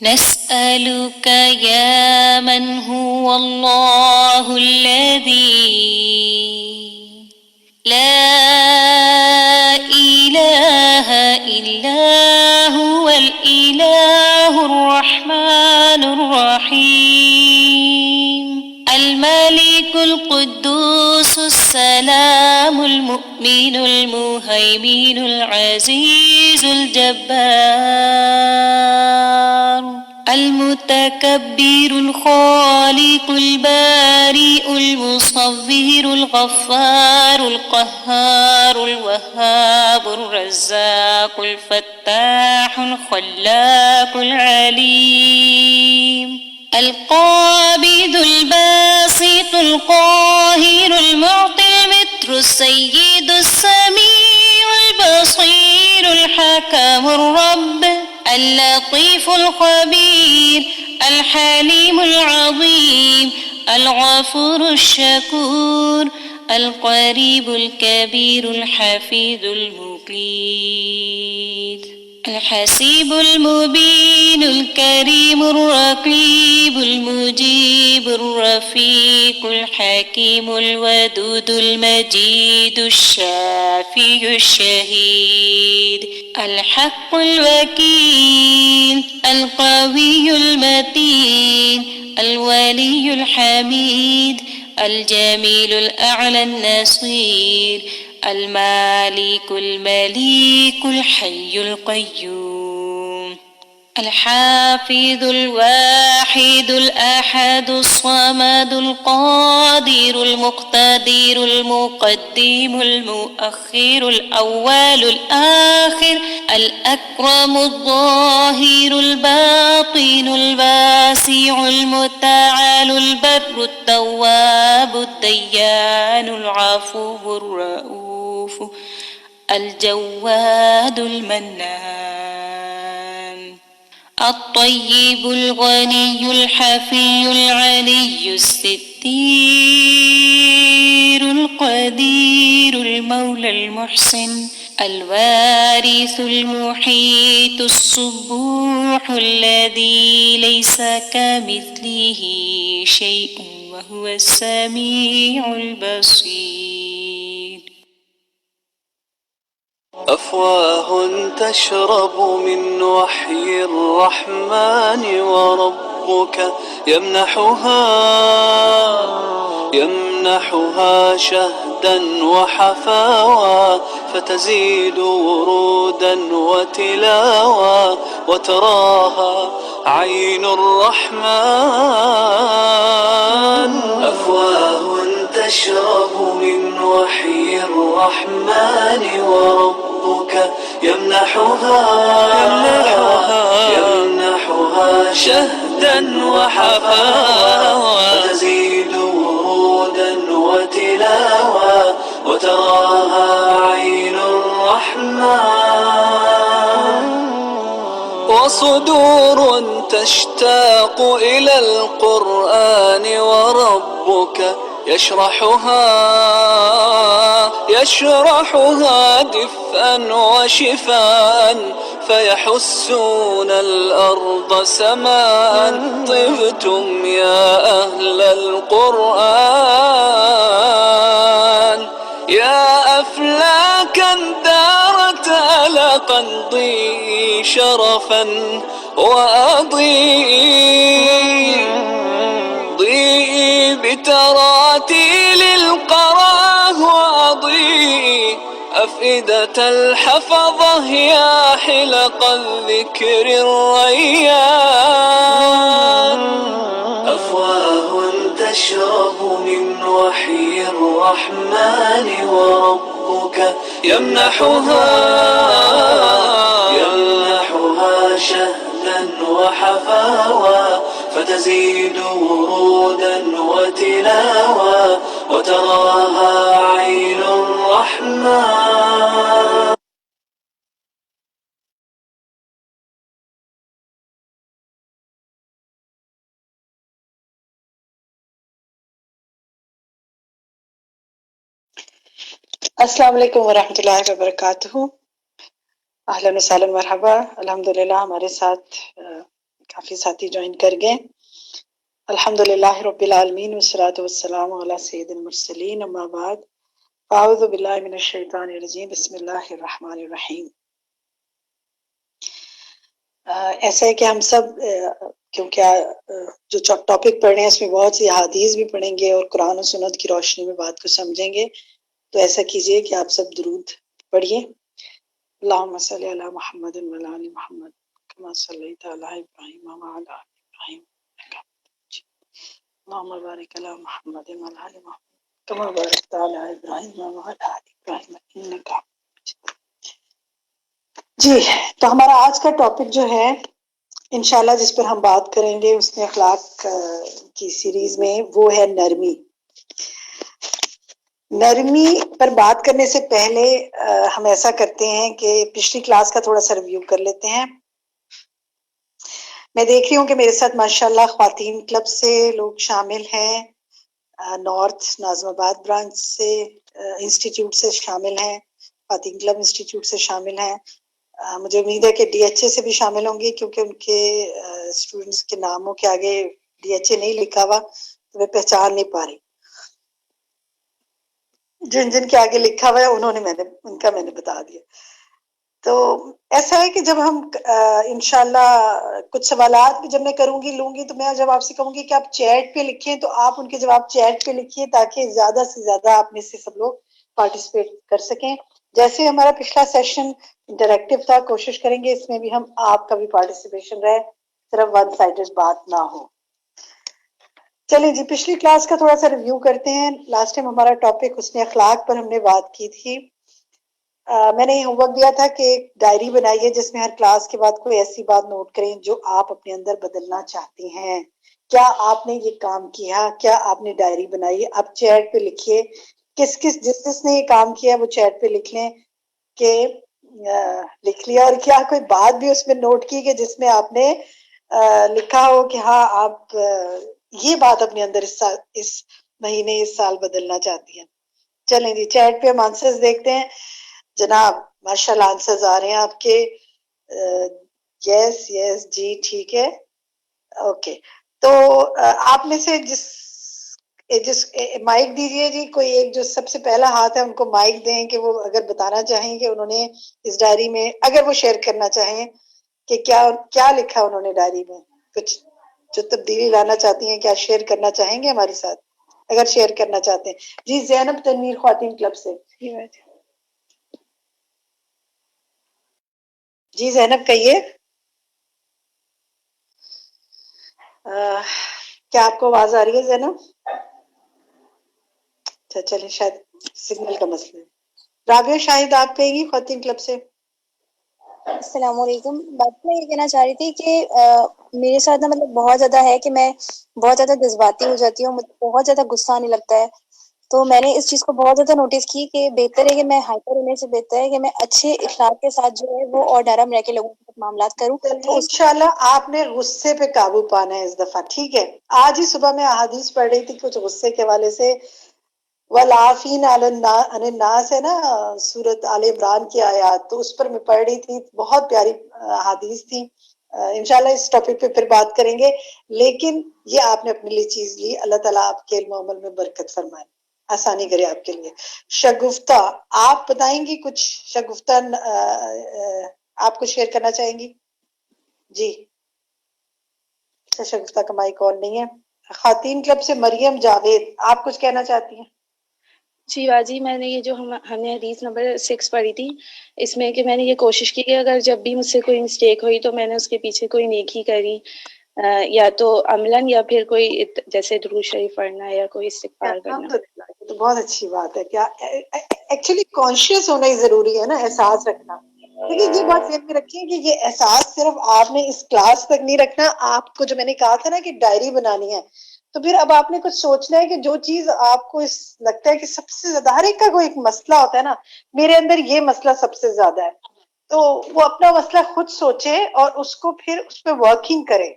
نسألك يا من هو الله الذي لا إله إلا هو الإله الرحمن الرحيم الملك القدوس السلام المؤمن المهيمن العزيز الجبار المتكبر الخالق البارئ المصور الغفار القهار الوهاب الرزاق الفتاح الخلاق العليم القابض الباسط القاهر المعطي المتر السيد السميع البصير الحكم الرب اللطيف الخبير الحليم العظيم الغفور الشكور القريب الكبير الحفيظ المقيت الحسيب المبين الكريم الرقيب المجيب الرفيق الحكيم الودود المجيد الشافي الشهيد الحق الوكيل القوي المتين الولي الحميد الجميل الأعلى النصير المالك المليك الحي القيوم الحافظ الواحد الأحد الصمد القادر المقتدر المقدم المؤخر الأول الآخر الأكرم الظاهر الباطن الباسع المتعال البر التواب الديان العفو الرؤوف الجواد المنان الطيب الغني الحفي العلي الستير القدير المولى المحسن الوارث المحيط الصبوح الذي ليس كمثله شيء وهو السميع البصير. أفواه تشرب من وحي الرحمن وربك يمنحها شهدا وحفاوى فتزيد ورودا وتلاوى وتراها عين الرحمن. أفواه تشرب من وحي الرحمن وربك يمنحها شهدا وحفاوى فتزيد ورودا وتلاوى وتراها عين الرحمن. وصدور تشتاق إلى القرآن وربك يشرحها دفءا وشفاء فيحسون الأرض سماء. طبتم يا أهل القرآن يا أفلاكا دارت ألقا ضي شرفا ضيء بتراتيل القراه وأضيء أفئدة الحفظة يا حلق الذكر الريان. أفواه تشرب من وحي الرحمن وربك يمنحها شهدا وحفاوى فتزيد ورودا وتلاوى وتراها عين الرحمن. السلام علیکم ورحمۃ اللہ وبرکاتہ. اہلا وسہلا مرحبا. الحمدللہ ہمارے ساتھ کافی ساتھی جوائن کر گئے. الحمدللہ رب العالمین والصلاة والسلام علی سید المرسلین اما بعد اعوذ باللہ من الشیطان الرجیم بسم اللہ الرحمن الرحیم. ایسا ہے کہ ہم سب کیونکہ جو ٹاپک پڑھ رہے ہیں اس میں بہت سی احادیث بھی پڑھیں گے اور قرآن و سنت کی روشنی میں بات کو سمجھیں گے، تو ایسا کیجئے کہ آپ سب درود پڑھیے. اللہم صلی علی محمد وعلی آل محمد کما صلیت علی ابراہیم وعلی آل ابراہیم انک حمید مجید. اللہم بارک علی محمد وعلی آل محمد کما بارکت علی ابراہیم وعلی آل ابراہیم انک حمید مجید. جی، تو ہمارا آج کا ٹاپک جو ہے انشاءاللہ جس پر ہم بات کریں گے اس میں اخلاق کی سیریز میں، وہ ہے نرمی. نرمی پر بات کرنے سے پہلے ہم ایسا کرتے ہیں کہ پچھلی کلاس کا تھوڑا سا ریویو کر لیتے ہیں. میں دیکھ رہی ہوں کہ میرے ساتھ ماشاءاللہ خواتین کلب سے لوگ شامل ہیں، نارتھ ناظم آباد برانچ سے، انسٹیٹیوٹ سے شامل ہیں، خواتین کلب انسٹیٹیوٹ سے شامل ہیں. مجھے امید ہے کہ ڈی ایچ اے سے بھی شامل ہوں گے کیونکہ ان کے اسٹوڈنٹس کے ناموں کے آگے ڈی ایچ اے نہیں لکھا ہوا تو میں پہچان نہیں پا رہی. جن جن کے آگے لکھا ہوا ہے ان کا میں نے بتا دیا. تو ایسا ہے کہ جب ہم انشاءاللہ کچھ سوالات بھی جب میں لوں گی تو میں جب آپ سے کہوں گی کہ آپ چیٹ پہ لکھیں تو آپ ان کے جواب چیٹ پہ لکھیے تاکہ زیادہ سے زیادہ آپ میں سے سب لوگ پارٹیسپیٹ کر سکیں. جیسے ہمارا پچھلا سیشن انٹریکٹیو تھا، کوشش کریں گے اس میں بھی ہم آپ کا بھی پارٹیسپیشن رہے، صرف ون سائڈڈ بات نہ ہو. چلیں جی، پچھلی کلاس کا تھوڑا سا ریویو کرتے ہیں. لاسٹ ٹائم ہمارا ٹاپک حسن اخلاق پر ہم نے بات کی تھی. میں نے ہوم ورک دیا تھا کہ ایک ڈائری بنائیے جس میں ہر کلاس کے بعد کوئی ایسی بات نوٹ کریں جو آپ اپنے اندر بدلنا چاہتی ہیں. کیا آپ نے یہ کام کیا؟ کیا آپ نے ڈائری بنائی؟ آپ چیٹ پہ لکھیے، جس نے یہ کام کیا وہ چیٹ پہ لکھ لیں کہ لکھ لیا. اور کیا کوئی بات بھی اس میں نوٹ کی کہ جس میں آپ نے لکھا ہو کہ ہاں آپ یہ بات اپنے اندر اس مہینے اس سال بدلنا چاہتی ہیں. چلیں جی، چیٹ پہ ہم آنسرز دیکھتے ہیں. جناب ماشاءاللہ آنسرز آ رہے ہیں آپ کے. یس جی ٹھیک ہے، اوکے. تو آپ میں سے جس مائک دیجئے جی، کوئی ایک جو سب سے پہلا ہاتھ ہے ان کو مائک دیں کہ وہ اگر بتانا چاہیں کہ انہوں نے اس ڈائری میں، اگر وہ شیئر کرنا چاہیں کہ کیا لکھا انہوں نے ڈائری میں، کچھ جو تبدیلی لانا چاہتی ہیں، کیا شیئر کرنا چاہیں گے ہمارے ساتھ اگر شیئر کرنا چاہتے ہیں. جی زینب تنویر خواتین کلب سے. جی زینب کہیے. کیا آپ کو آواز آ رہی ہے زینب؟ اچھا چلیں، شاید سگنل کا مسئلہ ہے. رابعہ شاہد آپ کہیں گی خواتین کلب سے. السلام علیکم. بات میں یہ کہنا چاہ رہی تھی کہ میرے ساتھ نا مطلب بہت زیادہ ہے کہ میں بہت زیادہ جذباتی ہو جاتی ہوں، مجھے بہت زیادہ غصہ آنے لگتا ہے. تو میں نے اس چیز کو بہت زیادہ نوٹس کی کہ بہتر ہے کہ میں ہائپر ہونے سے بہتر ہے کہ میں اچھے اخلاق کے ساتھ جو ہے وہ اور نرم رہ کے لوگوں کے ساتھ معاملات کروں. تو اس انشاءاللہ آپ نے غصے پہ قابو پانا ہے اس دفعہ، ٹھیک ہے؟ آج ہی صبح میں احادیث پڑھ رہی تھی کچھ غصے کے حوالے سے. والعافین عن الناس ہے نا، سورۃ آل عمران کی آیات، تو اس پر میں پڑھ رہی تھی. بہت پیاری احادیث تھی. انشاءاللہ اس ٹاپک پہ پھر بات کریں گے، لیکن یہ آپ نے اپنے لیے چیز لی. اللہ تعالیٰ آپ کے علم و عمل میں برکت فرمائے، آسانی کرے آپ کے لیے. شگفتہ آپ بتائیں گی کچھ؟ شگفتہ آپ کچھ شیئر کرنا چاہیں گی؟ جی شگفتہ کا مائک آن نہیں ہے. خواتین کلب سے مریم جاوید آپ کچھ کہنا چاہتی ہیں؟ جی باجی، میں نے یہ جو ہم نے حدیث نمبر 6 پڑھی تھی، اس میں کہ میں نے یہ کوشش کی کہ اگر جب بھی مجھ سے کوئی مسٹیک ہوئی تو میں نے اس کے پیچھے کوئی نیکی کری، یا تو عملاً یا پھر کوئی جیسے درود شریف پڑھنا یا کوئی استغفار کرنا. الحمدللہ، یہ تو بہت اچھی بات ہے. کیا ایکچولی کانشیس ہونا ہی ضروری ہے نا، احساس رکھنا. لیکن یہ بات ذہن میں رکھیے کہ یہ احساس صرف آپ نے اس کلاس تک نہیں رکھنا. آپ کو جو میں نے کہا تھا نا کہ ڈائری بنانی ہے، تو پھر اب آپ نے کچھ سوچنا ہے کہ جو چیز آپ کو لگتا ہے کہ سب سے زیادہ، ہر ایک کا کوئی ایک مسئلہ ہوتا ہے نا، میرے اندر یہ مسئلہ سب سے زیادہ ہے، تو وہ اپنا مسئلہ خود سوچے اور اس کو پھر اس پہ ورکنگ کرے.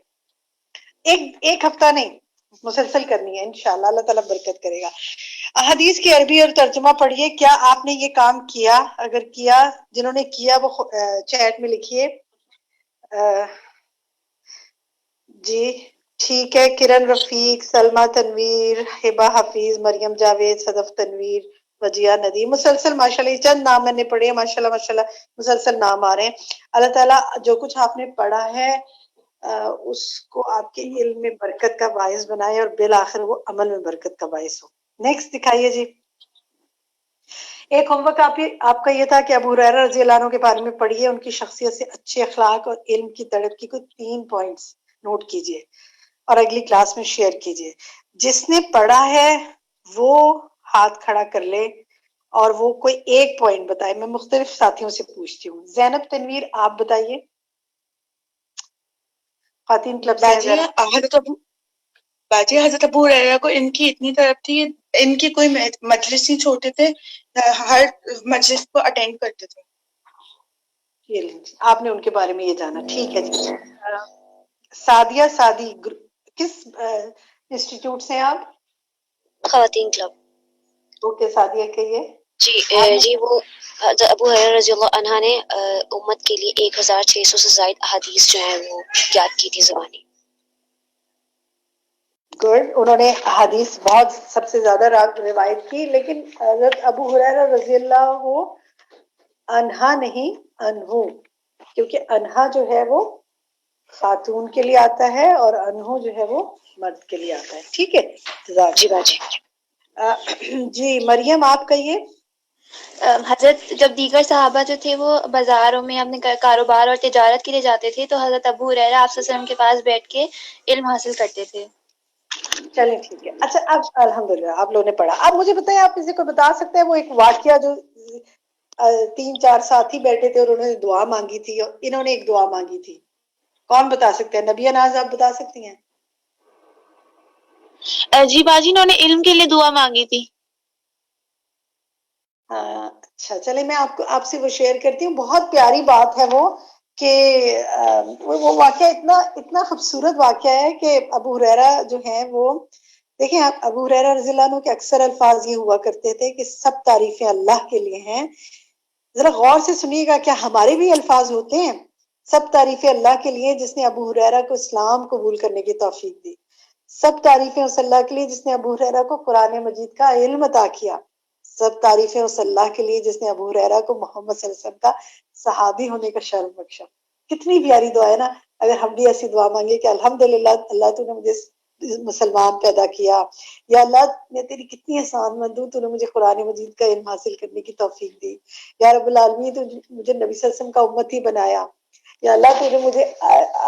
ایک ہفتہ نہیں، مسلسل کرنی ہے انشاءاللہ. اللہ تعالیٰ برکت کرے گا. حدیث کی عربی اور ترجمہ پڑھیے. کیا آپ نے یہ کام کیا؟ اگر کیا، جنہوں نے کیا وہ چیٹ میں لکھیے. جی ٹھیک ہے، کرن رفیق، سلمہ تنویر، ہبہ حفیظ، مریم جاوید، صدف تنویر، وجیہ ندیم، مسلسل ماشاءاللہ یہ چند نام میں نے پڑھے ہیں، ماشاءاللہ ماشاءاللہ مسلسل نام آ رہے ہیں۔ اللہ تعالیٰ جو کچھ آپ نے پڑھا ہے اس کو آپ کے علم میں برکت کا باعث بنائے اور بالآخر وہ عمل میں برکت کا باعث ہو۔ نیکسٹ دکھائیے جی۔ ایک ہوم ورک آپ کا یہ تھا کہ ابو ہریرہ رضی اللہ عنہ کے بارے میں پڑھیے، ان کی شخصیت سے اچھے اخلاق اور علم کی طلب کی کوئی 3 پوائنٹس نوٹ کیجئے اور اگلی کلاس میں شیئر کیجئے۔ جس نے پڑھا ہے وہ ہاتھ کھڑا کر لے اور وہ کوئی ایک پوائنٹ بتائے۔ میں مختلف ساتھیوں سے پوچھتی ہوں۔ زینب تنویر آپ بتائیے، خواتین کلب سے ہیں زینب۔ باجی حضرت ابو ہریرہ کو ان کی اتنی طرف تھی، ان کی کوئی مجلس نہیں چھوڑتے تھے، ہر مجلس کو اٹینڈ کرتے تھے۔ یہ لیں جی، آپ نے ان کے بارے میں یہ جانا، ٹھیک ہے جی۔ سعدیہ سعدی کس انسٹیٹیوٹ سے ہیں آپ؟ خواتین کلب۔ اوکے سعدیہ کہیے۔ جی وہ حضرت ابو ہریرہ رضی اللہ عنہ نے امت کے لیے 1600 سے زائد احادیث جو ہیں وہ یاد کی تھی زبانی۔ گڈ، انہوں نے حدیث بہت سب سے زیادہ روایت کی، لیکن حضرت ابو ہریرہ رضی اللہ عنہا نہیں انہو، کیونکہ انہا جو ہے وہ خاتون کے لیے آتا ہے اور انہو جو ہے وہ مرد کے لیے آتا ہے، ٹھیک ہے۔ جی باجی۔ جی مریم آپ کہیے۔ حضرت جب دیگر صحابہ جو تھے وہ بازاروں میں اپنے کاروبار اور تجارت کے لیے جاتے تھے تو حضرت ابو ہریرہ آپ صلی اللہ علیہ وسلم کے پاس بیٹھ کے علم حاصل کرتے تھے۔ چلیں ٹھیک ہے، اچھا اب الحمدللہ آپ لوگوں نے پڑھا۔ اب مجھے بتائیں، آپ کسی کو بتا سکتے ہیں وہ ایک واقعہ جو 3-4 ساتھی بیٹھے تھے اور انہوں نے دعا مانگی تھی اور انہوں نے ایک دعا مانگی تھی، کون بتا سکتے ہیں؟ نبیہ ناز آپ بتا سکتی ہیں؟ جی باجی انہوں نے علم کے لیے دعا مانگی تھی۔ اچھا چلے میں آپ سے وہ شیئر کرتی ہوں، بہت پیاری بات ہے وہ کہ وہ واقعہ اتنا خوبصورت واقعہ ہے کہ ابو ہریرہ جو ہیں وہ دیکھیں، ابو ہریرہ رضی اللہ عنہ کے اکثر الفاظ یہ ہوا کرتے تھے کہ سب تعریفیں اللہ کے لیے ہیں۔ ذرا غور سے سنیے گا، کیا ہمارے بھی الفاظ ہوتے ہیں؟ سب تعریفیں اللہ کے لیے جس نے ابو ہریرہ کو اسلام قبول کرنے کی توفیق دی، سب تعریفیں اس اللہ کے لیے جس نے ابو ہریرہ کو قرآن مجید کا علم عطا کیا، سب تعریفیں اس اللہ کے لیے جس نے ابو ہریرہ کو محمد صلی اللہ علیہ وسلم کا صحابی ہونے کا شرف بخشا۔ کتنی پیاری دعا ہے نا۔ اگر ہم بھی ایسی دعا مانگے کہ الحمدللہ اللہ تو نے مجھے مسلمان پیدا کیا، یا اللہ میں تیری کتنی احسان مند ہوں، تو نے مجھے قرآن مجید کا علم حاصل کرنے کی توفیق دی، یا رب العالمین تو مجھے نبی صلی اللہ علیہ وسلم کا امتی بنایا، یا اللہ تو نے مجھے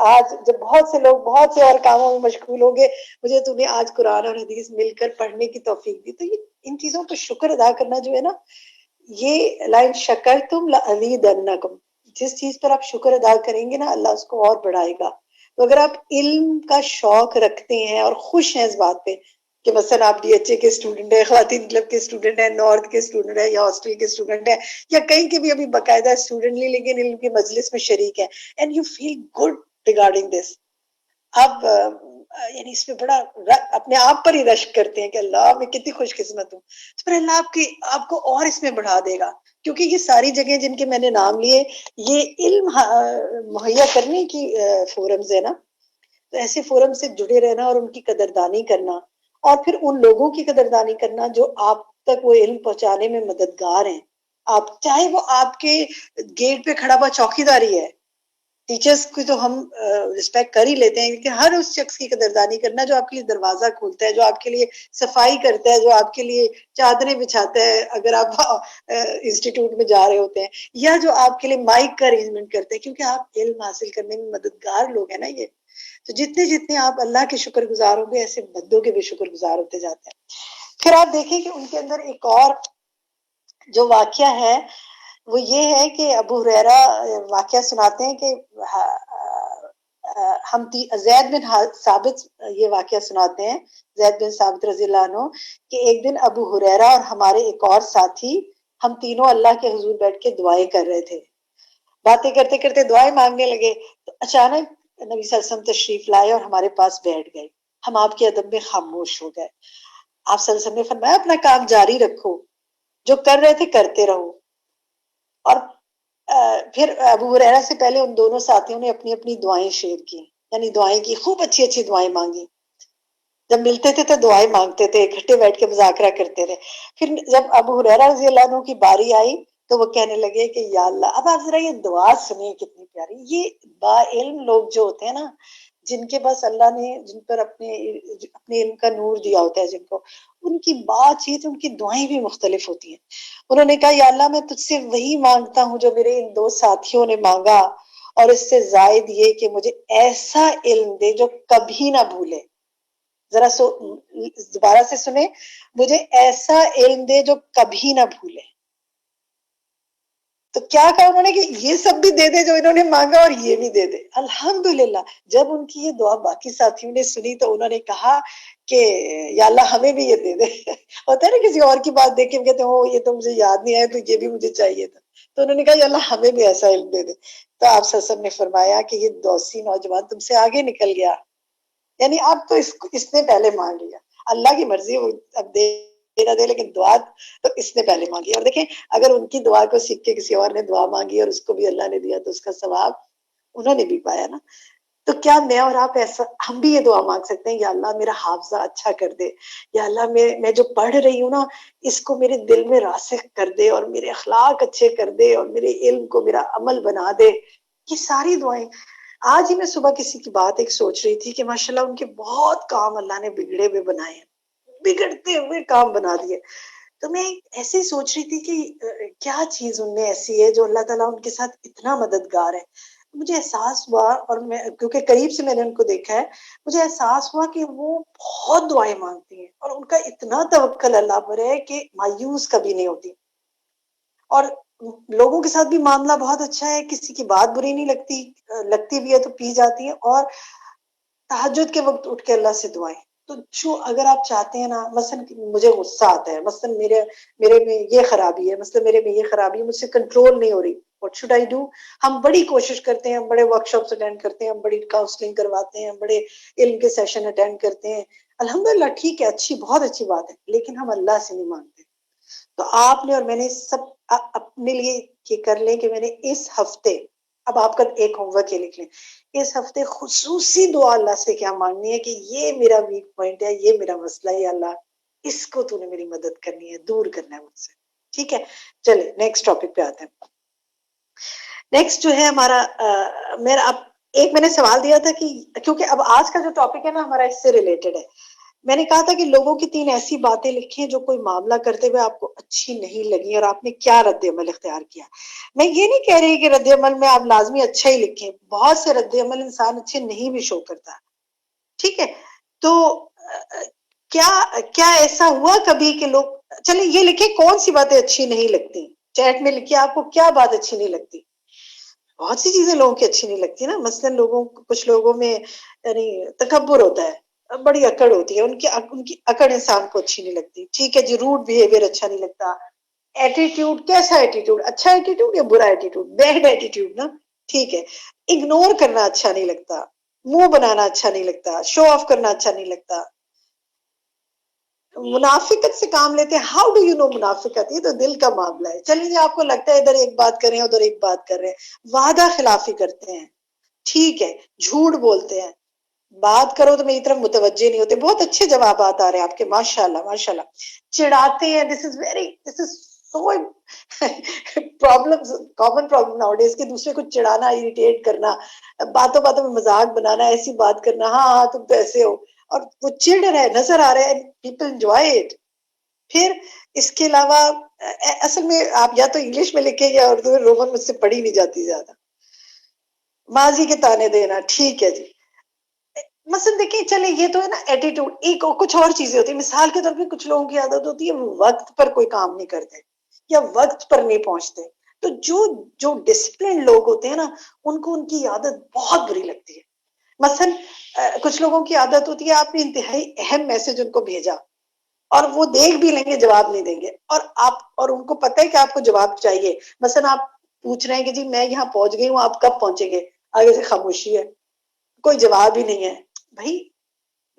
آج جب بہت سے لوگ بہت سے اور کاموں میں مشغول ہوں گے، مجھے تو نے آج قرآن اور حدیث مل کر پڑھنے کی توفیق دی۔ تو یہ ان چیزوں پر شکر ادا کرنا جو ہے نا، یہ لائن شکرتم لازیدنکم، جس چیز پر آپ شکر ادا کریں گے نا اللہ اس کو اور بڑھائے گا۔ تو اگر آپ علم کا شوق رکھتے ہیں اور خوش ہیں اس بات پہ کہ مثلا آپ ڈی ایچ اے کے اسٹوڈنٹ ہیں، خواتین کلب کے اسٹوڈنٹ ہیں، نارتھ کے اسٹوڈنٹ ہیں، یا ہاسٹل کے اسٹوڈنٹ ہیں، یا کہیں کے بھی ابھی باقاعدہ اسٹوڈنٹ نہیں لیکن علم کی مجلس میں شریک ہیں، and you feel good regarding this, آپ یعنی اس میں بڑا اپنے آپ پر ہی رشک کرتے ہیں کہ اللہ میں کتنی خوش قسمت ہوں، تو پھر اللہ آپ کو اور اس میں بڑھا دے گا، کیونکہ یہ ساری جگہیں جن کے میں نے نام لیے یہ علم مہیا کرنے کی فورمز ہے نا، تو ایسے فورم سے جڑے رہنا اور ان کی قدردانی کرنا، اور پھر ان لوگوں کی قدردانی کرنا جو آپ تک وہ علم پہنچانے میں مددگار ہیں، آپ چاہے وہ آپ کے گیٹ پہ کھڑا ہوا چوکیداری ہے، ٹیچرز کی تو ہم رسپیکٹ کر ہی لیتے ہیں، لیکن ہر اس شخص کی قدردانی کرنا جو آپ کے لیے دروازہ کھولتا ہے، جو آپ کے لیے صفائی کرتا ہے، جو آپ کے لیے چادریں بچھاتا ہے اگر آپ انسٹیٹیوٹ میں جا رہے ہوتے ہیں، یا جو آپ کے لیے مائک کا ارینجمنٹ کرتے ہیں، کیونکہ آپ علم حاصل کرنے میں مددگار لوگ ہیں نا یہ، تو جتنے آپ اللہ کے شکر گزار ہوں گے ایسے بندوں کے بھی شکر گزار ہوتے جاتے ہیں۔ پھر آپ دیکھیں کہ ان کے اندر ایک اور جو واقعہ ہے وہ یہ ہے کہ ابو ہریرہ واقعہ سناتے ہیں کہ ہم زید بن ثابت یہ واقعہ سناتے ہیں، زید بن ثابت رضی اللہ عنہ، کہ ایک دن ابو ہریرہ اور ہمارے ایک اور ساتھی ہم تینوں اللہ کے حضور بیٹھ کے دعائیں کر رہے تھے، باتیں کرتے کرتے دعائیں مانگنے لگے، تو اچانک نبی صلی اللہ علیہ وسلم تشریف لائے اور ہمارے پاس بیٹھ گئے، ہم آپ کے ادب میں خاموش ہو گئے۔ آپ صلی اللہ علیہ وسلم نے فرمایا اپنا کام جاری رکھو، جو کر رہے تھے کرتے رہو، اور پھر ابو ہریرہ سے پہلے ان دونوں ساتھیوں نے اپنی اپنی دعائیں شیئر کی، یعنی دعائیں کی، خوب اچھی اچھی دعائیں مانگی. جب ملتے تھے تو دعائیں مانگتے تھے، اکٹھے بیٹھ کے مذاکرہ کرتے تھے. پھر جب ابو ہریرہ رضی اللہ عنہ کی باری آئی تو وہ کہنے لگے کہ یا اللہ، اب آپ ذرا یہ دعا سنیے کتنی پیاری. یہ با علم لوگ جو ہوتے ہیں نا، جن کے بس اللہ نے جن پر اپنے علم کا نور دیا ہوتا ہے جن کو، ان کی بات چیت، ان کی دعائیں بھی مختلف ہوتی ہیں. انہوں نے کہا یا اللہ میں تجھ سے وہی مانگتا ہوں جو میرے ان 2 ساتھیوں نے مانگا، اور اس سے زائد یہ کہ مجھے ایسا علم دے جو کبھی نہ بھولے. ذرا دوبارہ سے سنیں، مجھے ایسا علم دے جو کبھی نہ بھولے. تو کیا کہا انہوں نے کہ یہ سب بھی دے دے جو انہوں نے مانگا اور یہ بھی دے دے. الحمدللہ جب ان کی یہ دعا باقی ساتھیوں نے سنی تو انہوں نے کہا کہ یا اللہ ہمیں بھی یہ دے دے. ہوتا ہے نا کسی اور کی بات دیکھ کے کہتے ہیں یہ تو مجھے یاد نہیں آیا تو یہ بھی مجھے چاہیے تھا. تو انہوں نے کہا یا اللہ ہمیں بھی ایسا علم دے دے. تو آپ صلی اللہ علیہ وسلم نے فرمایا کہ یہ دوسی نوجوان تم سے آگے نکل گیا، یعنی اب تو اس نے پہلے مانگ لیا. اللہ کی مرضی، وہ اب دے نہ دے، لیکن دعا تو اس نے پہلے مانگی. اور دیکھیں اگر ان کی دعا کو سیکھ کے کسی اور نے دعا مانگی اور اس کو بھی اللہ نے دیا تو اس کا ثواب انہوں نے بھی پایا نا. تو کیا میں اور آپ ایسا ہم بھی یہ دعا مانگ سکتے ہیں یا اللہ میرا حافظہ اچھا کر دے، یا اللہ میں جو پڑھ رہی ہوں نا اس کو میرے دل میں راسخ کر دے، اور میرے اخلاق اچھے کر دے، اور میرے علم کو میرا عمل بنا دے. یہ ساری دعائیں. آج ہی میں صبح کسی کی بات ایک سوچ رہی تھی کہ ماشاءاللہ ان کے بہت کام اللہ نے بگڑے ہوئے بنائے ہیں، بگڑتے ہوئے کام بنا دیے. تو میں ایسے ہی سوچ رہی تھی کہ کیا چیز ان میں ایسی ہے جو اللہ تعالیٰ ان کے ساتھ اتنا مددگار ہے. مجھے احساس ہوا، اور میں کیونکہ قریب سے میں نے ان کو دیکھا ہے، مجھے احساس ہوا کہ وہ بہت دعائیں مانگتی ہیں اور ان کا اتنا توکل اللہ پر ہے کہ مایوس کبھی نہیں ہوتی. اور لوگوں کے ساتھ بھی معاملہ بہت اچھا ہے، کسی کی بات بری نہیں لگتی بھی ہے تو پی جاتی ہے. اور تہجد کے وقت اٹھ کے اللہ سے دعائیں. تو اگر آپ چاہتے ہیں نا، مثلا مجھے غصہ آتا ہے، مثلا میرے میں یہ خرابی ہے، مثلا میرے میں یہ خرابی ہے، مجھ سے کنٹرول نہیں ہو رہی، what should I do؟ ہم بڑی کوشش کرتے ہیں، ہم بڑے ورک شاپس اٹینڈ کرتے ہیں، ہم بڑی کاؤنسلنگ کرواتے ہیں، ہم بڑے علم کے سیشن اٹینڈ کرتے ہیں. الحمدللہ ٹھیک ہے، بہت اچھی بات ہے، لیکن ہم اللہ سے نہیں مانگتے. تو آپ نے اور میں نے سب اپنے لیے یہ کر لیں کہ میں نے اس ہفتے، اب آپ کا ایک ہوم ورک یہ لکھ لیں، اس ہفتے خصوصی دعا اللہ سے کیا مانگنی ہے کہ یہ میرا ویک پوائنٹ ہے، یہ میرا مسئلہ ہے، اللہ اس کو تو نے میری مدد کرنی ہے، دور کرنا ہے مجھ سے. ٹھیک ہے، چلے نیکسٹ ٹاپک پہ آتے ہیں. نیکسٹ جو ہے ہمارا میں نے سوال دیا تھا کہ کیونکہ اب آج کا جو ٹاپک ہے نا ہمارا اس سے ریلیٹڈ ہے. میں نے کہا تھا کہ لوگوں کی 3 ایسی باتیں لکھیں جو کوئی معاملہ کرتے ہوئے آپ کو اچھی نہیں لگی اور آپ نے کیا رد عمل اختیار کیا. میں یہ نہیں کہہ رہی کہ رد عمل میں آپ لازمی اچھا ہی لکھیں، بہت سے رد عمل انسان اچھے نہیں بھی شو کرتا. ٹھیک ہے، تو کیا ایسا ہوا کبھی کہ لوگ، چلے یہ لکھیں کون سی باتیں اچھی نہیں لگتی، چیٹ میں لکھیں آپ کو کیا بات اچھی نہیں لگتی. بہت سی چیزیں لوگوں کی اچھی نہیں لگتی نا. مثلا کچھ لوگوں میں یعنی تکبر ہوتا ہے، بڑی اکڑ ہوتی ہے، ان کی اکڑ انسان کو اچھی نہیں لگتی. ٹھیک ہے جی، روڈ بیہیویئر اچھا نہیں لگتا. ایٹیٹیوڈ، کیسا ایٹیٹیوڈ، اچھا ایٹیٹیوڈ یا برا ایٹیٹیوڈ، بیڈ ایٹیٹیوڈ نا. ٹھیک ہے، اگنور کرنا اچھا نہیں لگتا، منہ بنانا اچھا نہیں لگتا، شو آف کرنا اچھا نہیں لگتا. منافقت سے کام لیتے ہیں. ہاؤ ڈو یو نو منافقت؟ یہ تو دل کا معاملہ ہے. چلیے آپ کو لگتا ہے ادھر ایک بات کر رہے ہیں ادھر ایک بات کر رہے ہیں، وعدہ خلافی کرتے ہیں، ٹھیک ہے، جھوٹ بولتے ہیں، بات کرو تو میری طرف متوجہ نہیں ہوتے. بہت اچھے جوابات آ رہے ہیں آپ کے، ماشاءاللہ ماشاءاللہ. چڑھاتے ہیں، this is so common problem nowadays کہ دوسرے کو چڑھانا، اریٹیٹ کرنا، باتوں باتوں میں مذاق بنانا، ایسی بات کرنا، ہاں تم تو ایسے ہو، اور وہ چڑ رہے نظر آ رہے ہیں، پیپل انجوائے اٹ. پھر اس کے علاوہ اصل میں آپ یا تو انگلش میں لکھیں یا اردو میں، رومن مجھ سے پڑھی نہیں جاتی زیادہ. ماضی کے تانے دینا، ٹھیک ہے جی. مثلا دیکھیں، چلے یہ تو ہے نا ایٹیٹیوڈ. ایک کچھ اور چیزیں ہوتی ہیں، مثال کے طور پہ کچھ لوگوں کی عادت ہوتی ہے وہ وقت پر کوئی کام نہیں کرتے یا وقت پر نہیں پہنچتے. تو جو ڈسپلن لوگ ہوتے ہیں نا ان کو ان کی عادت بہت بری لگتی ہے. مثلا کچھ لوگوں کی عادت ہوتی ہے آپ نے انتہائی اہم میسج ان کو بھیجا اور وہ دیکھ بھی لیں گے، جواب نہیں دیں گے، اور ان کو پتہ ہے کہ آپ کو جواب چاہیے. مثلا آپ پوچھ رہے ہیں کہ جی میں یہاں پہنچ گئی ہوں، آپ کب پہنچیں گے؟ آگے سے خاموشی ہے، کوئی جواب ہی نہیں ہے. بھائی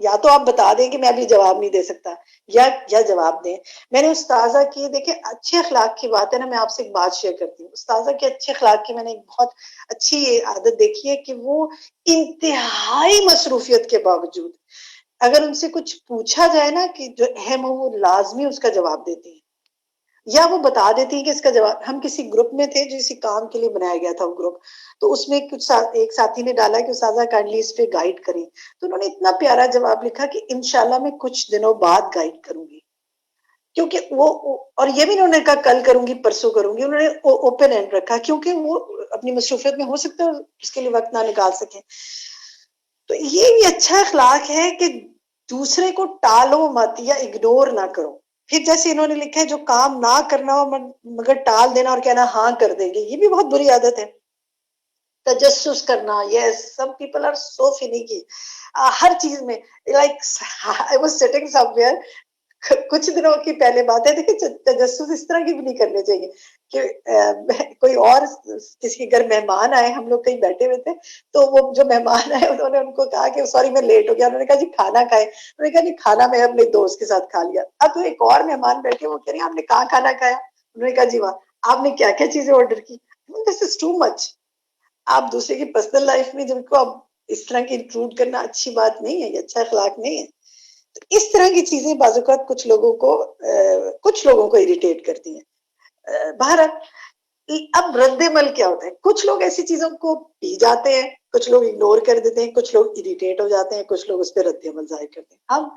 یا تو آپ بتا دیں کہ میں ابھی جواب نہیں دے سکتا، یا جواب دیں. میں نے استاذہ کی، دیکھیں اچھے اخلاق کی بات ہے نا، میں آپ سے ایک بات شیئر کرتی ہوں. استاذہ کے اچھے اخلاق کی میں نے ایک بہت اچھی عادت دیکھی ہے کہ وہ انتہائی مصروفیت کے باوجود اگر ان سے کچھ پوچھا جائے نا کہ جو اہم ہو، وہ لازمی اس کا جواب دیتی ہیں، یا وہ بتا دیتی ہیں کہ اس کا جواب. ہم کسی گروپ میں تھے جو اسی کام کے لیے بنایا گیا تھا وہ گروپ، تو اس میں کچھ ایک ساتھی نے ڈالا کہ استاذہ کائنڈلی اس پہ گائیڈ کریں، تو انہوں نے اتنا پیارا جواب لکھا کہ انشاءاللہ میں کچھ دنوں بعد گائیڈ کروں گی. کیونکہ وہ، اور یہ بھی انہوں نے کہا کل کروں گی پرسوں کروں گی، انہوں نے اوپن اینڈ رکھا کیونکہ وہ اپنی مصروفیت میں ہو سکتا ہے اس کے لیے وقت نہ نکال سکیں. تو یہ بھی اچھا اخلاق ہے کہ دوسرے کو ٹالو مت یا اگنور نہ کرو. پھر جیسے انہوں نے لکھا ہے جو کام نہ کرنا ہو مگر ٹال دینا اور کہنا ہاں کر دیں گے، یہ بھی بہت بری عادت ہے. تجسس کرنا، یس سم پیپل آر سو فنیکی ہر چیز میں. Like I was sitting some where, کچھ دنوں کی پہلے بات ہے، دیکھیں تجسس اس طرح کی بھی نہیں کرنے چاہیے کہ کوئی اور کسی کے گھر مہمان آئے، ہم لوگ کہیں بیٹھے ہوئے تھے، تو وہ جو مہمان آئے انہوں نے ان کو کہا کہ سوری میں لیٹ ہو گیا، انہوں نے کہا جی کھانا کھائے، انہوں نے کہا جی کھانا میں اپنے دوست کے ساتھ کھا لیا. اب تو ایک اور مہمان بیٹھے، وہ کہہ رہے ہیں آپ نے کہاں کھانا کھایا، انہوں نے کہا جی وہاں. آپ نے کیا کیا چیزیں آرڈر کی؟ دس از ٹو مچ. آپ دوسرے کی پرسنل لائف میں جن کو آپ اس طرح کی انکلوڈ کرنا اچھی بات نہیں ہے، یہ اچھا اخلاق نہیں ہے. تو اس طرح کی چیزیں بعض اوقات کچھ لوگوں کو اریٹیٹ کرتی ہیں. بہرحال اب رد عمل کیا ہوتا ہے، کچھ لوگ ایسی چیزوں کو پی جاتے ہیں، کچھ لوگ اگنور کر دیتے ہیں، کچھ لوگ اریٹیٹ ہو جاتے ہیں، کچھ لوگ اس پہ رد عمل ظاہر کرتے ہیں. ہم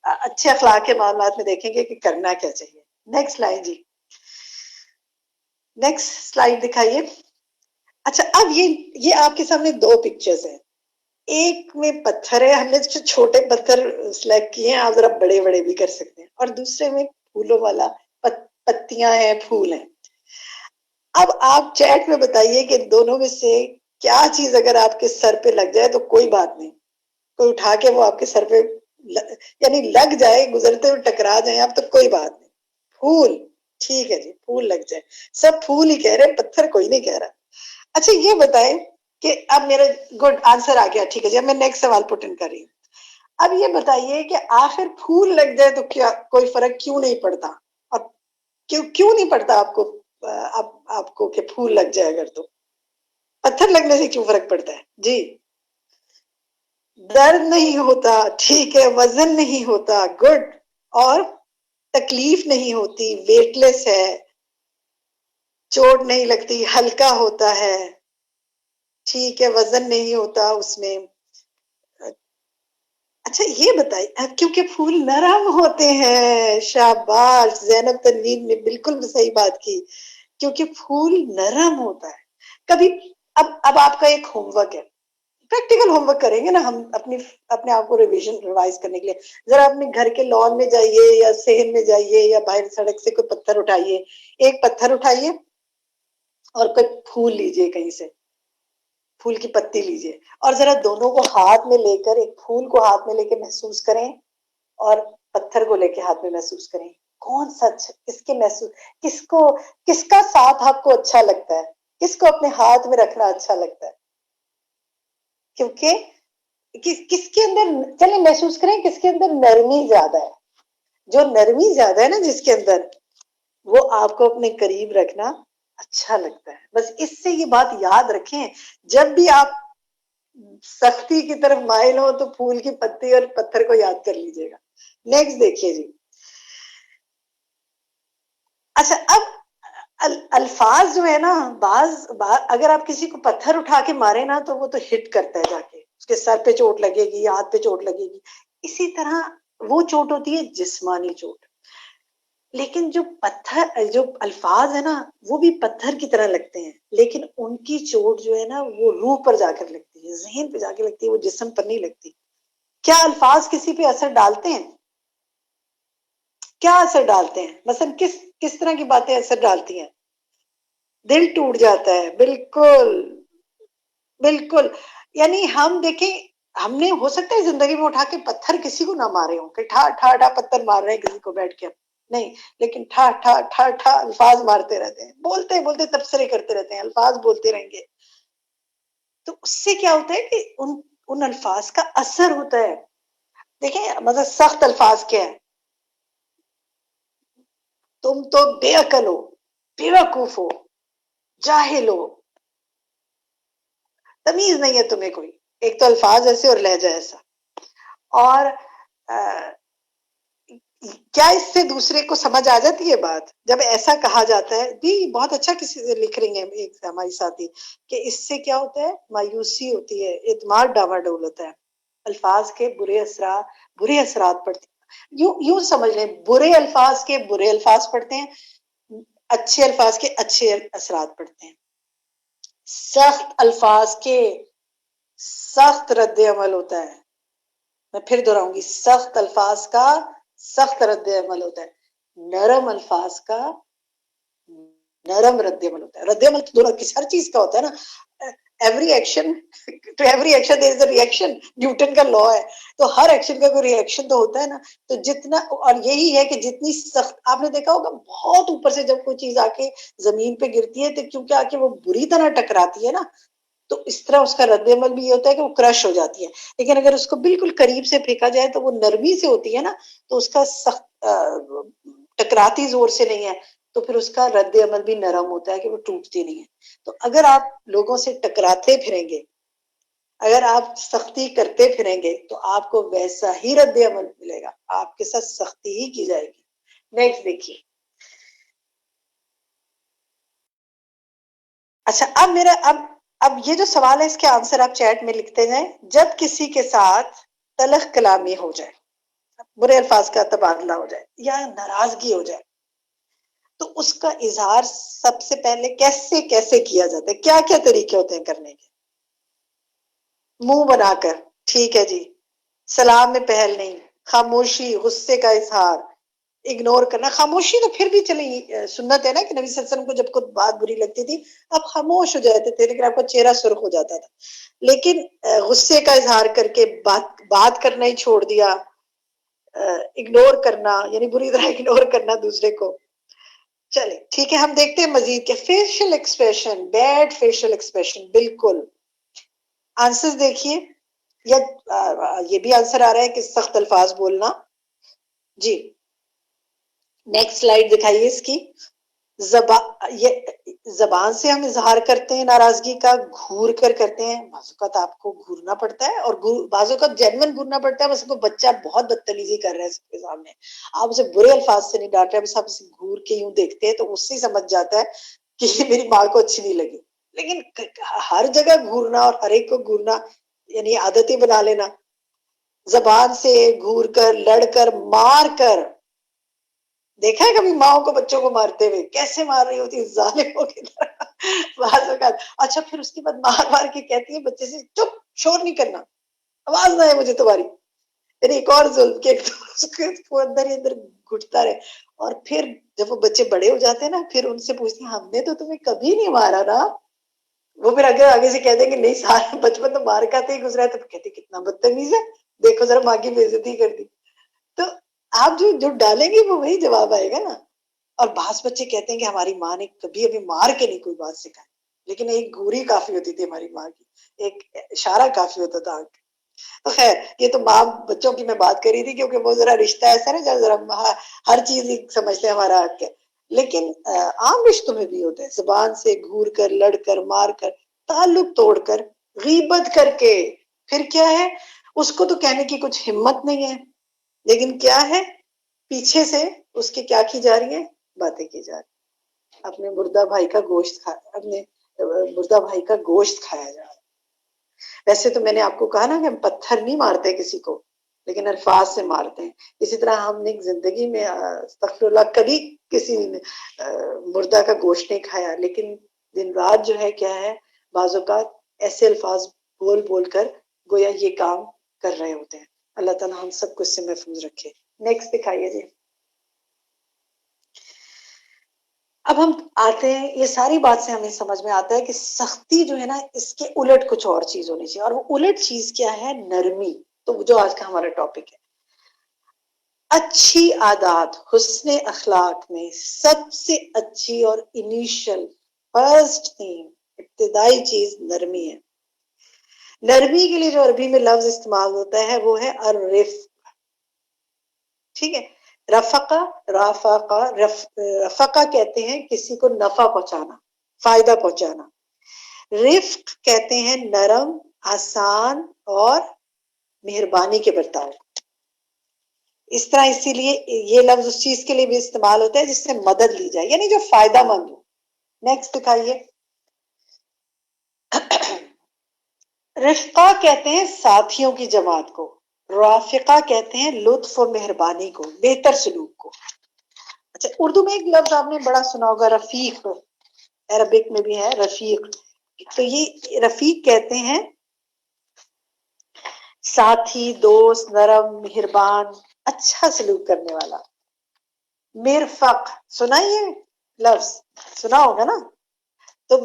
اچھے اخلاق کے معاملات میں دیکھیں گے کہ کرنا کیا چاہیے. نیکسٹ لائن جی، نیکسٹ سلائیڈ دکھائیے. اچھا اب یہ آپ کے سامنے دو پکچرز ہیں. ایک میں پتھر ہے، ہم نے چھوٹے پتھر سلیکٹ کیے ہیں، آپ ذرا بڑے بڑے بھی کر سکتے ہیں، اور دوسرے میں پھولوں والا پتیاں ہیں، پھول ہیں. اب آپ چیٹ میں بتائیے کہ دونوں میں سے کیا چیز اگر آپ کے سر پہ لگ جائے تو کوئی بات نہیں، کوئی اٹھا کے وہ آپ کے سر پہ یعنی لگ جائے، گزرتے ہوئے ٹکرا جائیں آپ تو کوئی بات نہیں. پھول، ٹھیک ہے جی، پھول لگ جائے. سب پھول ہی کہہ رہے ہیں، پتھر کوئی نہیں کہہ رہا. اچھا یہ بتائیں کہ اب میرا گڈ آنسر آ گیا، ٹھیک ہے جی، اب میں نیکسٹ سوال پٹ ان کر رہی ہوں. اب یہ بتائیے کہ آخر پھول لگ جائے تو کیا کوئی فرق کیوں نہیں پڑتا؟ اور کیوں نہیں پڑتا آپ کو کہ پھول لگ جائے اگر تو پتھر لگنے سے کیوں فرق پڑتا ہے؟ جی درد نہیں ہوتا، ٹھیک ہے، وزن نہیں ہوتا، گڈ، اور تکلیف نہیں ہوتی، ویٹ لیس ہے، چوٹ نہیں لگتی، ہلکا ہوتا ہے، ٹھیک ہے، وزن نہیں ہوتا اس میں. اچھا یہ بتائیے، کیونکہ پھول نرم ہوتے ہیں. شاباش، زینب تنوین نے بالکل صحیح بات کی، کیونکہ پھول نرم ہوتا ہے. کبھی اب آپ کا ایک ہوم ورک ہے، پریکٹیکل ہوم ورک کریں گے نا ہم اپنے آپ کو ریوائز کرنے کے لیے. ذرا اپنے گھر کے لان میں جائیے یا صحن میں جائیے یا باہر سڑک سے کوئی پتھر اٹھائیے، ایک پتھر اٹھائیے اور کوئی پھول لیجئے، کہیں سے پھول کی پتی لیجئے، اور ذرا دونوں کو ہاتھ میں لے کر، ایک پھول کو ہاتھ میں لے کے محسوس کریں اور پتھر کو لے کے ہاتھ میں محسوس کریں. کون سچ کس کے محسوس، کس کا ساتھ آپ کو اچھا لگتا ہے، کس کو اپنے ہاتھ میں رکھنا اچھا لگتا ہے؟ کیونکہ کس کے اندر، چلیں محسوس کریں کس کے اندر نرمی زیادہ ہے. جو نرمی زیادہ ہے نا جس کے اندر، وہ آپ کو اپنے قریب رکھنا اچھا لگتا ہے. بس اس سے یہ بات یاد رکھیں، جب بھی آپ سختی کی طرف مائل ہو تو پھول کی پتی اور پتھر کو یاد کر لیجئے گا. نیکسٹ دیکھیے جی. اچھا اب الفاظ جو ہے نا، اگر آپ کسی کو پتھر اٹھا کے مارے نا تو وہ تو ہٹ کرتا ہے، جا کے اس کے سر پہ چوٹ لگے گی، ہاتھ پہ چوٹ لگے گی. اسی طرح وہ چوٹ ہوتی ہے جسمانی چوٹ. لیکن جو الفاظ ہے نا وہ بھی پتھر کی طرح لگتے ہیں، لیکن ان کی چوٹ جو ہے نا وہ روح پر جا کر لگتی ہے، ذہن پہ جا کے لگتی ہے، وہ جسم پر نہیں لگتی. کیا الفاظ کسی پہ اثر ڈالتے ہیں؟ کیا اثر ڈالتے ہیں؟ مثلا کس طرح کی باتیں اثر ڈالتی ہیں؟ دل ٹوٹ جاتا ہے، بالکل بالکل. یعنی ہم دیکھیں، ہم نے ہو سکتا ہے زندگی میں اٹھا کے پتھر کسی کو نہ مارے ہوں کہ ٹھا ٹھا ٹھا پتھر مار رہے ہیں کسی کو بیٹھ کے، نہیں، لیکن ٹھا ٹھا ٹھا ٹھا الفاظ مارتے رہتے ہیں، بولتے بولتے تبصرے کرتے رہتے ہیں، الفاظ بولتے رہیں گے. تو اس سے کیا ہوتا ہے کہ ان الفاظ کا اثر ہوتا ہے. دیکھیں مطلب سخت الفاظ کیا ہے، تم تو بے عقل ہو، بے وقوف ہو، جاہل ہو، تمیز نہیں ہے تمہیں کوئی. ایک تو الفاظ ایسے اور لہجہ ایسا. اور کیا اس سے دوسرے کو سمجھ آ جاتی ہے بات جب ایسا کہا جاتا ہے بھی. بہت اچھا کسی سے لکھ رہی ہیں ایک ہماری ساتھی کہ اس سے کیا ہوتا ہے، مایوسی ہوتی ہے، اعتماد ڈاواڈول ہوتا ہے. الفاظ کے برے اثرات پڑتے ہیں. یوں سمجھ لیں، برے الفاظ کے برے الفاظ پڑتے ہیں، اچھے الفاظ کے اچھے اثرات پڑتے ہیں. سخت الفاظ کے سخت رد عمل ہوتا ہے. میں پھر دہراؤں گی، سخت الفاظ کا سخت رد عمل ہوتا ہے، نرم الفاظ کا نرم رد عمل ہوتا ہے. رد عمل تو دونوں کس ہر چیز کا ہوتا ہے نا. Every action to every action there is a reaction, Newton کا لا ہے. تو ہر ایکشن کا کوئی ری ایکشن تو ہوتا ہے نا. تو جتنا، اور یہی ہے کہ جتنی سخت، آپ نے دیکھا ہوگا بہت اوپر سے جب کوئی چیز آ کے زمین پہ گرتی ہے تو کیونکہ آ کے وہ بری طرح ٹکراتی ہے نا، تو اس طرح اس کا رد عمل بھی یہ ہوتا ہے کہ وہ کرش ہو جاتی ہے. لیکن اگر اس کو بالکل قریب سے پھینکا جائے تو وہ نرمی سے ہوتی ہے نا، تو اس کا سخت ٹکراتی زور سے نہیں ہے، تو پھر اس کا رد عمل بھی نرم ہوتا ہے کہ وہ ٹوٹتی نہیں ہے. تو اگر آپ لوگوں سے ٹکراتے پھریں گے، اگر آپ سختی کرتے پھریں گے تو آپ کو ویسا ہی رد عمل ملے گا، آپ کے ساتھ سختی ہی کی جائے گی. نیکسٹ دیکھیے. اچھا اب یہ جو سوال ہے اس کے آنسر آپ چیٹ میں لکھتے جائیں. جب کسی کے ساتھ تلخ کلامی ہو جائے، برے الفاظ کا تبادلہ ہو جائے یا ناراضگی ہو جائے، تو اس کا اظہار سب سے پہلے کیسے کیا جاتا ہے؟ کیا کیا طریقے ہوتے ہیں کرنے کے؟ منہ بنا کر، ٹھیک ہے جی. سلام میں پہل نہیں، خاموشی، غصے کا اظہار، اگنور کرنا. خاموشی تو پھر بھی چلے سنت ہے نا کہ نبی صلی اللہ علیہ وسلم کو جب کوئی بات بری لگتی تھی آپ خاموش ہو جاتے تھے، لیکن آپ کا چہرہ سرخ ہو جاتا تھا. لیکن غصے کا اظہار کر کے بات کرنا ہی چھوڑ دیا، اگنور کرنا یعنی بری طرح اگنور کرنا دوسرے کو. چلے ٹھیک ہے، ہم دیکھتے ہیں مزید کیا. Facial expression, bad facial expression. بالکل آنسر دیکھیے، یا یہ بھی آنسر آ رہا ہے کہ سخت الفاظ بولنا. جی نیکسٹ سلائیڈ دکھائیے اس کی. زبان سے ہم اظہار کرتے ہیں ناراضگی کا، گھور کر کرتے ہیں. بعض اوقات آپ کو گھورنا پڑتا ہے، اور بعض اوقات جینوئن گھورنا پڑتا ہے. بس کو بچہ بہت بدتمیزی کر رہا ہے سب کے سامنے، آپ اسے برے الفاظ سے نہیں ڈانٹ رہے، بس آپ اسے گھور کے یوں دیکھتے ہیں تو اس سے سمجھ جاتا ہے کہ یہ میری ماں کو اچھی نہیں لگی. لیکن ہر جگہ گھورنا اور ہر ایک کو گھورنا یعنی عادتیں بنا لینا. زبان سے گھور کر، لڑ کر، مار کر. دیکھا ہے کبھی ماؤں کو بچوں کو مارتے ہوئے؟ کیسے مار رہی ہوتی ظالموں کی طرح بعض اوقات. اچھا پھر اس کے بعد مار مار کے کہتی ہے بچے سے چپ، شور نہیں کرنا، آواز نہ ہے مجھے تمہاری. یعنی ایک اور ظلم کے وہ اندر ہی اندر گھٹتا رہے. اور پھر جب وہ بچے بڑے ہو جاتے ہیں نا، پھر ان سے پوچھتے ہیں ہم نے تو تمہیں کبھی نہیں مارا نا. وہ پھر اگر آگے سے کہہ دیں کہ نہیں سارا بچپن تو مار کھاتے ہی گزرا ہے، تو کہتے کتنا بدتمیز ہے، دیکھو ذرا ماں کی بے عزتی کر دی. تو آپ جو ڈالیں گے وہ وہی جواب آئے گا نا. اور بعض بچے کہتے ہیں کہ ہماری ماں نے کبھی ابھی مار کے نہیں کوئی بات سکھائی، لیکن ایک گوری کافی ہوتی تھی ہماری ماں کی، ایک اشارہ کافی ہوتا تھا. تو خیر یہ تو ماں بچوں کی میں بات کر رہی تھی، کیونکہ وہ ذرا رشتہ ایسا نا ذرا ہر چیز ہی سمجھتے ہیں ہمارا حق ہے. لیکن عام رشتوں میں بھی ہوتا ہے، زبان سے گھور کر، لڑ کر، مار کر، تعلق توڑ کر، غیبت کر کے. پھر کیا ہے، اس کو تو کہنے کی کچھ ہمت نہیں ہے، لیکن کیا ہے پیچھے سے اس کی کیا کی جا رہی ہے، باتیں کی جا رہی. اپنے مردہ بھائی کا گوشت کھایا جا رہا ہے. ویسے تو میں نے آپ کو کہا نا کہ ہم پتھر نہیں مارتے کسی کو، لیکن الفاظ سے مارتے ہیں. اسی طرح ہم نے زندگی میں استغفر اللہ کبھی کسی مردہ کا گوشت نہیں کھایا، لیکن دن رات جو ہے کیا ہے بعض اوقات ایسے الفاظ بول بول کر گویا یہ کام کر رہے ہوتے ہیں. اللہ تعالیٰ ہم سب کو اس سے محفوظ رکھے. نیکسٹ دکھائیے جی. اب ہم آتے ہیں، یہ ساری بات سے ہمیں سمجھ میں آتا ہے کہ سختی جو ہے نا اس کے الٹ کچھ اور چیز ہونی چاہیے، اور وہ الٹ چیز کیا ہے، نرمی. تو جو آج کا ہمارا ٹاپک ہے، اچھی عادات، حسن اخلاق میں سب سے اچھی اور انیشل فرسٹ تھنگ، ابتدائی چیز نرمی ہے. نرمی کے لیے جو عربی میں لفظ استعمال ہوتا ہے وہ ہے الرفق. ٹھیک ہے. رفقا، رفقا کہتے ہیں کسی کو نفع پہنچانا، فائدہ پہنچانا. رفق کہتے ہیں نرم، آسان اور مہربانی کے برتاؤ. اس طرح اسی لیے یہ لفظ اس چیز کے لیے بھی استعمال ہوتا ہے جس سے مدد لی جائے، یعنی جو فائدہ مند ہو. نیکسٹ دکھائیے. رفقا کہتے ہیں ساتھیوں کی جماعت کو، رافقہ کہتے ہیں لطف و مہربانی کو، بہتر سلوک کو. اچھا، اردو میں ایک لفظ آپ نے بڑا سنا ہوگا، رفیق. عربک میں بھی ہے رفیق. تو یہ رفیق کہتے ہیں ساتھی، دوست، نرم، مہربان، اچھا سلوک کرنے والا. مرفق سنا یہ لفظ، سنا ہوگا نا. تو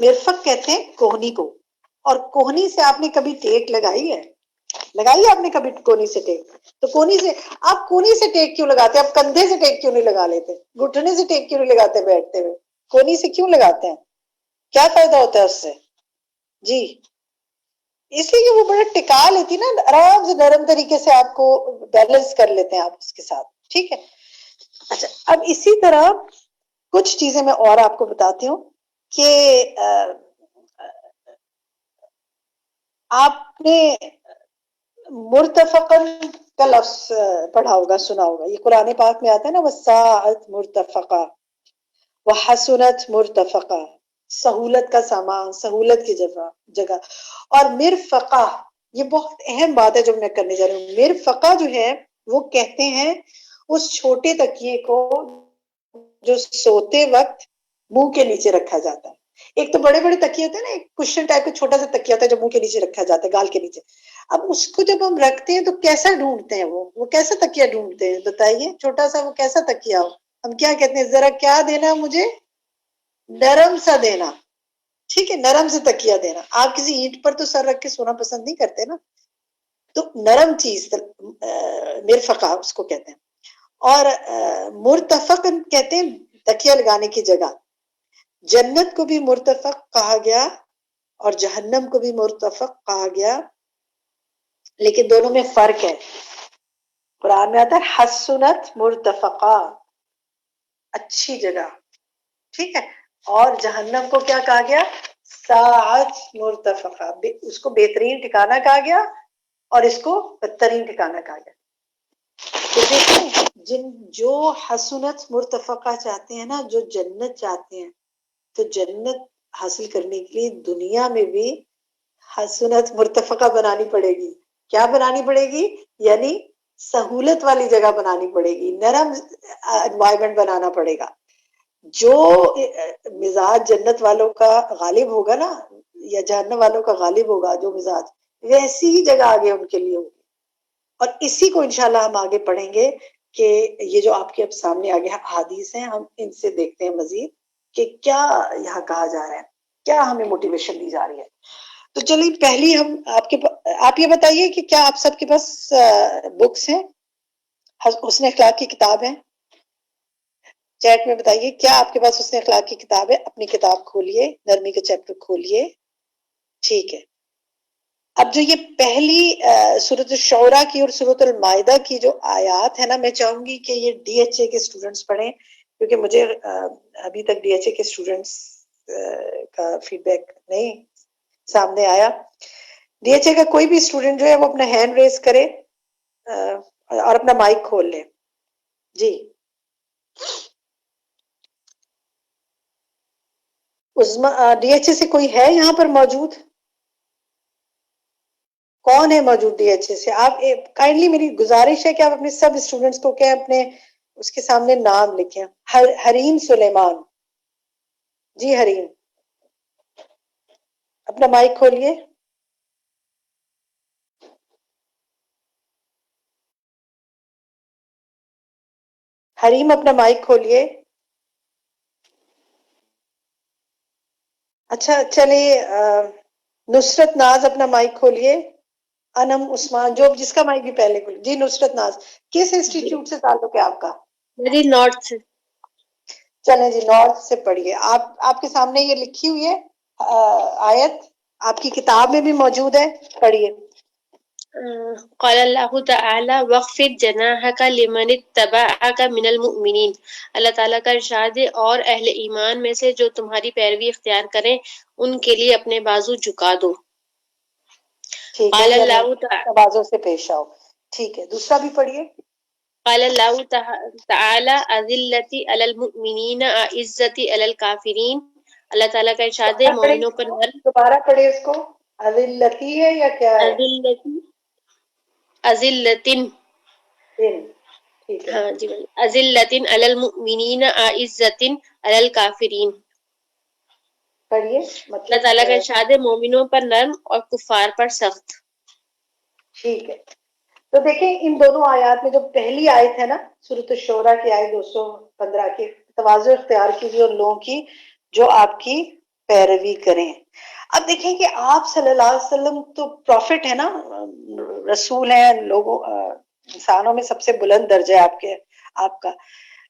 مرفق کہتے ہیں کوہنی کو. اور کوہنی سے آپ نے کبھی ٹیک لگائی ہے؟ لگائی ہے آپ نے کبھی کونی سے ٹیک؟ تو کونی سے آپ کونی سے ٹیک کیوں لگاتے ہیں؟ آپ کندھے سے ٹیک کیوں نہیں لگا لیتے؟ گھٹنے سے ٹیک کیوں نہیں لگاتے بیٹھتے ہوئے؟ کونی سے کیوں لگاتے ہیں؟ کیا فائدہ ہوتا ہے اس سے؟ جی اس لیے کہ وہ بڑا ٹکا لیتی نا، آرام سے نرم طریقے سے آپ کو بیلنس کر لیتے ہیں آپ اس کے ساتھ. ٹھیک ہے. اچھا، اب اسی طرح کچھ چیزیں میں اور آپ کو بتاتی ہوں کہ آپ نے مرتفقن کا لفظ پڑھا ہوگا، سنا ہوگا. یہ قرآن پاک میں آتا ہے نا، وَالسَّاعَةُ مرتفقہ، وَحَسُنَتْ مرتفقہ، سہولت کا سامان، سہولت کی جگہ. اور مرفقہ، یہ بہت اہم بات ہے جو میں کرنے جا رہی ہوں. مرفقہ جو ہے وہ کہتے ہیں اس چھوٹے تکیے کو جو سوتے وقت منہ کے نیچے رکھا جاتا ہے. ایک تو بڑے بڑے تکیے ہوتے ہیں نا، ایک کشن ٹائپ کا چھوٹا سا تکیہ ہوتا ہے جو منہ کے نیچے رکھا جاتا ہے، گال کے نیچے. اب اس کو جب ہم رکھتے ہیں تو کیسا ڈھونڈتے ہیں؟ وہ کیسا تکیہ ڈھونڈتے ہیں بتائیے؟ چھوٹا سا وہ کیسا تکیہ ہو؟ ہم کیا کہتے ہیں؟ ذرا کیا دینا مجھے؟ نرم سا دینا. ٹھیک ہے، نرم سے تکیہ دینا. آپ کسی اینٹ پر تو سر رکھ کے سونا پسند نہیں کرتے نا، تو نرم چیز مرفقہ اس کو کہتے ہیں. اور مرتفق کہتے ہیں تکیہ لگانے کی جگہ. جنت کو بھی مرتفق کہا گیا اور جہنم کو بھی مرتفق کہا گیا، لیکن دونوں میں فرق ہے. قرآن میں آتا ہے حسنت مرتفقہ، اچھی جگہ. ٹھیک ہے. اور جہنم کو کیا کہا گیا؟ ساعت مرتفقہ، اس کو بہترین ٹھکانہ کہا گیا اور اس کو بدترین ٹھکانہ کہا گیا. تو دیکھیں، جو حسنت مرتفقہ چاہتے ہیں نا، جو جنت چاہتے ہیں، تو جنت حاصل کرنے کے لیے دنیا میں بھی حسنت مرتفقہ بنانی پڑے گی. کیا بنانی پڑے گی؟ یعنی سہولت والی جگہ بنانی پڑے گی، نرم انوائرمنٹ بنانا پڑے گا. جو مزاج جنت والوں کا غالب ہوگا نا، یا جہنم والوں کا غالب ہوگا جو مزاج، ویسی ہی جگہ آگے ان کے لیے ہوگی. اور اسی کو انشاءاللہ ہم آگے پڑھیں گے کہ یہ جو آپ کے اب سامنے آگے احادیث ہیں، ہم ان سے دیکھتے ہیں مزید کہ کیا یہاں کہا جا رہا ہے، کیا ہمیں موٹیویشن دی جا رہی ہے. تو چلیے پہلی ہم آپ یہ بتائیے کہ کیا آپ سب کے پاس بکس ہیں، حسن اخلاق کی کتاب ہے؟ چیٹ میں بتائیے کیا آپ کے پاس حسن اخلاق کی کتاب ہے. اپنی کتاب کھولیے، نرمی کا چیپٹر کھولیے. ٹھیک ہے. اب جو یہ پہلی سورۃ الشعراء کی اور سورۃ المائدہ کی جو آیات ہے نا، میں چاہوں گی کہ یہ ڈی ایچ اے کے اسٹوڈنٹس پڑھیں، کیونکہ مجھے ابھی تک ڈی ایچ اے کے اسٹوڈنٹس کا فیڈ بیک نہیں سامنے آیا. ڈی ایچ اے کا کوئی بھی اسٹوڈنٹ جو ہے وہ اپنا ہینڈ ریز کرے اور اپنا مائک کھول لے. جی ڈی ایچ اے سے کوئی ہے یہاں پر موجود؟ کون ہے موجود ڈی ایچ اے سے؟ آپ کائنڈلی میری گزارش ہے کہ آپ اپنے سب اسٹوڈنٹس کو کیا اپنے اس کے سامنے نام لکھیں. حریم سلیمان. جی حریم، اپنا مائک کھولیے. حریم اپنا مائک کھولیے. اچھا چلیے، نصرت ناز اپنا مائک کھولیے. انم عثمان، جو جس کا مائک بھی پہلے کھولیے. جی نصرت ناز، کس انسٹیٹیوٹ سے تعلق ہے آپ کا؟ میری نارتھ سے. چلیں جی نارتھ سے پڑھیے. آپ کے سامنے یہ لکھی ہوئی ہے آیت، آپ کی کتاب میں بھی موجود ہے، پڑھیے. قال اللہ تعالی وَخْفِضْ جَنَاحَكَ لِمَنِ اتَّبَعَكَ مِنَ الْمُؤْمِنِينَ، اللہ تعالیٰ کا ارشاد ہے اور اہل ایمان میں سے جو تمہاری پیروی اختیار کریں ان کے لیے اپنے بازو جھکا دو۔ ٹھیک ہے، قال یعنی اللہ تعالی تواضع سے پیش آؤ۔ ٹھیک ہے، دوسرا بھی پڑھیے۔ قال اللہ تعالی اذلتی علی المؤمنین اعزتی علی الکافرین، اللہ تعالیٰ کا ارشاد ہے دوبارہ پڑھیں مومنوں اس پر کو، نرم، دوبارہ پڑھے اس کو۔ اذلتی ہے یا کیا ہے؟ اذلتی اذلتن، دن، ٹھیک ہے۔ ہاں جی اذلتن علی المؤمنین اعزتن علی الکافرین، پڑھیے اللہ مطلب تعالیٰ کا ارشاد ہے مومنوں پر نرم اور کفار پر سخت۔ ٹھیک ہے، تو دیکھیں ان دونوں آیات میں جو پہلی آیت ہے نا سورۃ الشورى کی آیت 215 کی، تواضع اختیار کیجیے ان لوگوں کی جو آپ کی پیروی کریں۔ اب دیکھیں کہ آپ صلی اللہ علیہ وسلم تو پروفٹ ہے نا، رسول ہیں، لوگوں انسانوں میں سب سے بلند درجہ ہے آپ کا،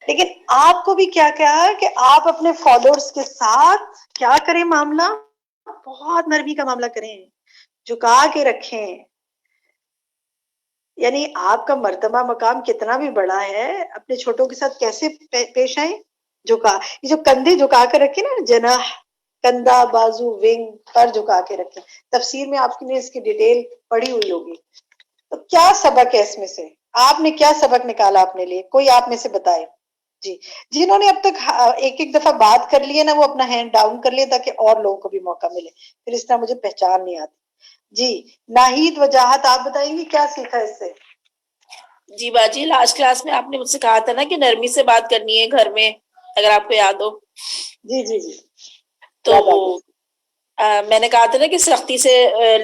لیکن آپ کو بھی کیا کہا ہے کہ آپ اپنے فالوورز کے ساتھ کیا کریں معاملہ، بہت نرمی کا معاملہ کریں، جھکا کے رکھیں۔ یعنی آپ کا مرتبہ مقام کتنا بھی بڑا ہے، اپنے چھوٹوں کے ساتھ کیسے پیش آئیں، جھکا، یہ جو کندھے جھکا کے رکھے نا، جناح، کندھا، بازو، ونگ پر جھکا کے رکھے، تفسیر میں آپ نے اس کی ڈیٹیل پڑھی ہوئی ہوگی۔ تو کیا سبق ہے اس میں سے، آپ نے کیا سبق نکالا اپنے لیے، کوئی آپ میں سے بتائے؟ جی، جنہوں نے اب تک ایک ایک دفعہ بات کر لی ہے نا، وہ اپنا ہینڈ ڈاؤن کر لیا تاکہ اور لوگوں کو بھی موقع ملے، پھر اس طرح مجھے پہچان نہیں آتی۔ جی ناہید وجاہت، آپ بتائیں گی کیا سیکھا اس سے؟ جی باجی، لاسٹ کلاس میں آپ نے مجھ سے کہا تھا نا کہ نرمی سے بات کرنی ہے گھر میں، اگر آپ کو یاد ہو جی جی جی، تو یاد آ گیا۔ میں نے کہا تھا نا کہ سختی سے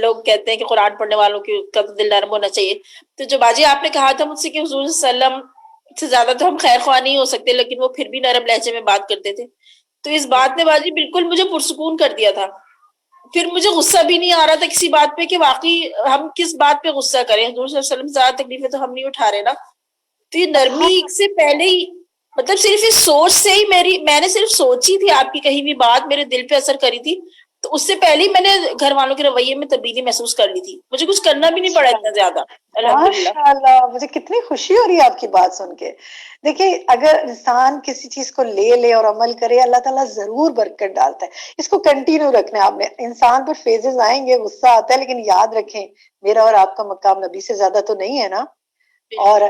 لوگ کہتے ہیں کہ قرآن پڑھنے والوں کا تو دل نرم ہونا چاہیے، تو جو باجی آپ نے کہا تھا مجھ سے کہ حضور صلی اللہ علیہ وسلم سے زیادہ تو ہم خیر خواہ نہیں ہو سکتے، لیکن وہ پھر بھی نرم لہجے میں بات کرتے تھے، تو اس بات نے باجی بالکل مجھے پرسکون کر دیا تھا۔ پھر مجھے غصہ بھی نہیں آ رہا تھا کسی بات پہ کہ واقعی ہم کس بات پہ غصہ کریں، حضور صلی اللہ علیہ وسلم سے زیادہ تکلیفیں تو ہم نہیں اٹھا رہے نا، تو یہ نرمی سے پہلے ہی مطلب صرف اس سوچ سے ہی میں نے صرف سوچی تھی آپ کی کہیں بھی بات میرے دل پہ اثر کری تھی، تو اس سے پہلے ہی میں نے گھر والوں کے رویے میں تبدیلی محسوس کر لی تھی، مجھے کچھ کرنا بھی نہیں پڑا اتنا زیادہ، الحمدللہ۔ ماشاء اللہ، مجھے کتنی خوشی ہو رہی ہے آپ کی بات سن کے۔ دیکھیں اگر انسان کسی چیز کو لے اور عمل کرے، اللہ تعالیٰ ضرور برکت ڈالتا ہے۔ اس کو کنٹینیو رکھنا ہے آپ نے، انسان پر فیزز آئیں گے، غصہ آتا ہے، لیکن یاد رکھیں میرا اور آپ کا مقام نبی سے زیادہ تو نہیں ہے نا۔ اور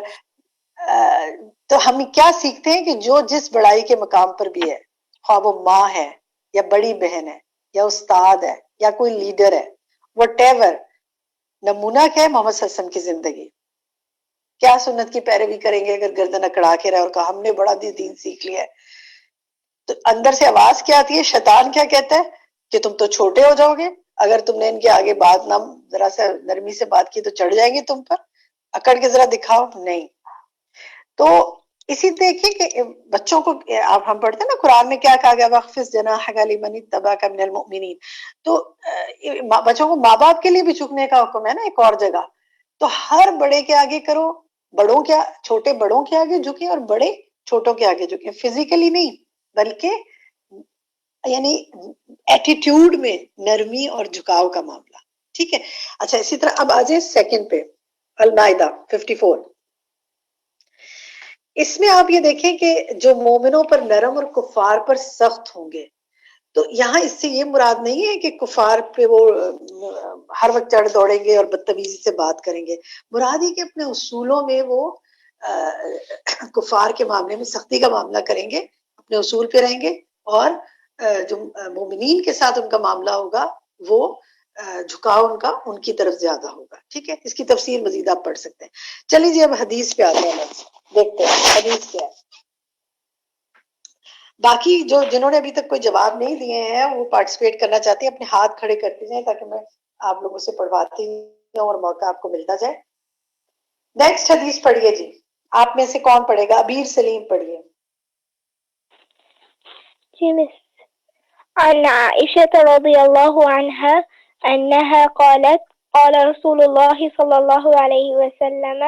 تو ہم کیا سیکھتے ہیں کہ جو جس بڑائی کے مقام پر بھی ہے، خواہ وہ ماں ہے یا بڑی بہن ہے یا استاد ہے یا کوئی لیڈر ہے، وٹ ایور، نمونہ کیا ہے؟ محمد صلی اللہ علیہ وسلم کی زندگی، کیا سنت کی پیروی کریں گے اگر گردن اکڑا کے رہے اور کہا ہم نے بڑا دین سیکھ لیا ہے، تو اندر سے آواز کیا آتی ہے؟ شیطان کیا کہتا ہے کہ تم تو چھوٹے ہو جاؤ گے، اگر تم نے ان کے آگے بات نہ ذرا سا نرمی سے بات کی تو چڑھ جائیں گے تم پر، اکڑ کے ذرا دکھاؤ نہیں۔ تو اسی دیکھیں کہ بچوں کو آپ ہم پڑھتے ہیں نا قرآن میں کیا کہا گیا، وَخْفِضْ جَنَاحَكَ لِمَنِ اتَّبَعَكَ مِنَ الْمُؤْمِنِينَ، تو بچوں کو ماں باپ کے لیے بھی جھکنے کا حکم ہے نا ایک اور جگہ، تو ہر بڑے کے آگے کرو، بڑوں کے چھوٹے بڑوں کے آگے جھکیں اور بڑے چھوٹوں کے آگے جھکیں، فزیکلی نہیں بلکہ یعنی ایٹیٹیوڈ میں نرمی اور جھکاؤ کا معاملہ، ٹھیک ہے۔ اچھا اسی طرح اب آ جائیں سیکنڈ پہ، المائدہ 54، اس میں آپ یہ دیکھیں کہ جو مومنوں پر نرم اور کفار پر سخت ہوں گے، تو یہاں اس سے یہ مراد نہیں ہے کہ کفار پہ وہ ہر وقت چڑھ دوڑیں گے اور بدتمیزی سے بات کریں گے، مراد ہی کہ اپنے اصولوں میں وہ کفار کے معاملے میں سختی کا معاملہ کریں گے، اپنے اصول پہ رہیں گے، اور جو مومنین کے ساتھ ان کا معاملہ ہوگا وہ جھکاؤ ان کی طرف زیادہ ہوگا، ٹھیک ہے۔ اس کی تفسیر مزید آپ پڑھ سکتے ہیں۔ چلیے جی اب حدیث پہ آتے ہیں، دیکھتے ہیں حدیث کیا ہے۔ باقی جنہوں نے ابھی تک کوئی جواب نہیں دیے ہیں وہ پارٹیسپیٹ کرنا چاہتے ہیں، اپنے ہاتھ کھڑے کرتے جائیں تاکہ میں آپ لوگوں سے پڑھواتی ہوں اور موقع آپ کو ملتا جائے۔ نیکسٹ حدیث پڑھیے جی، آپ میں سے کون پڑھے گا؟ ابیر سلیم پڑھیے۔ جی مس، عن عائشة رضي الله عنها أنها قالت قال رسول الله صلى الله عليه وسلم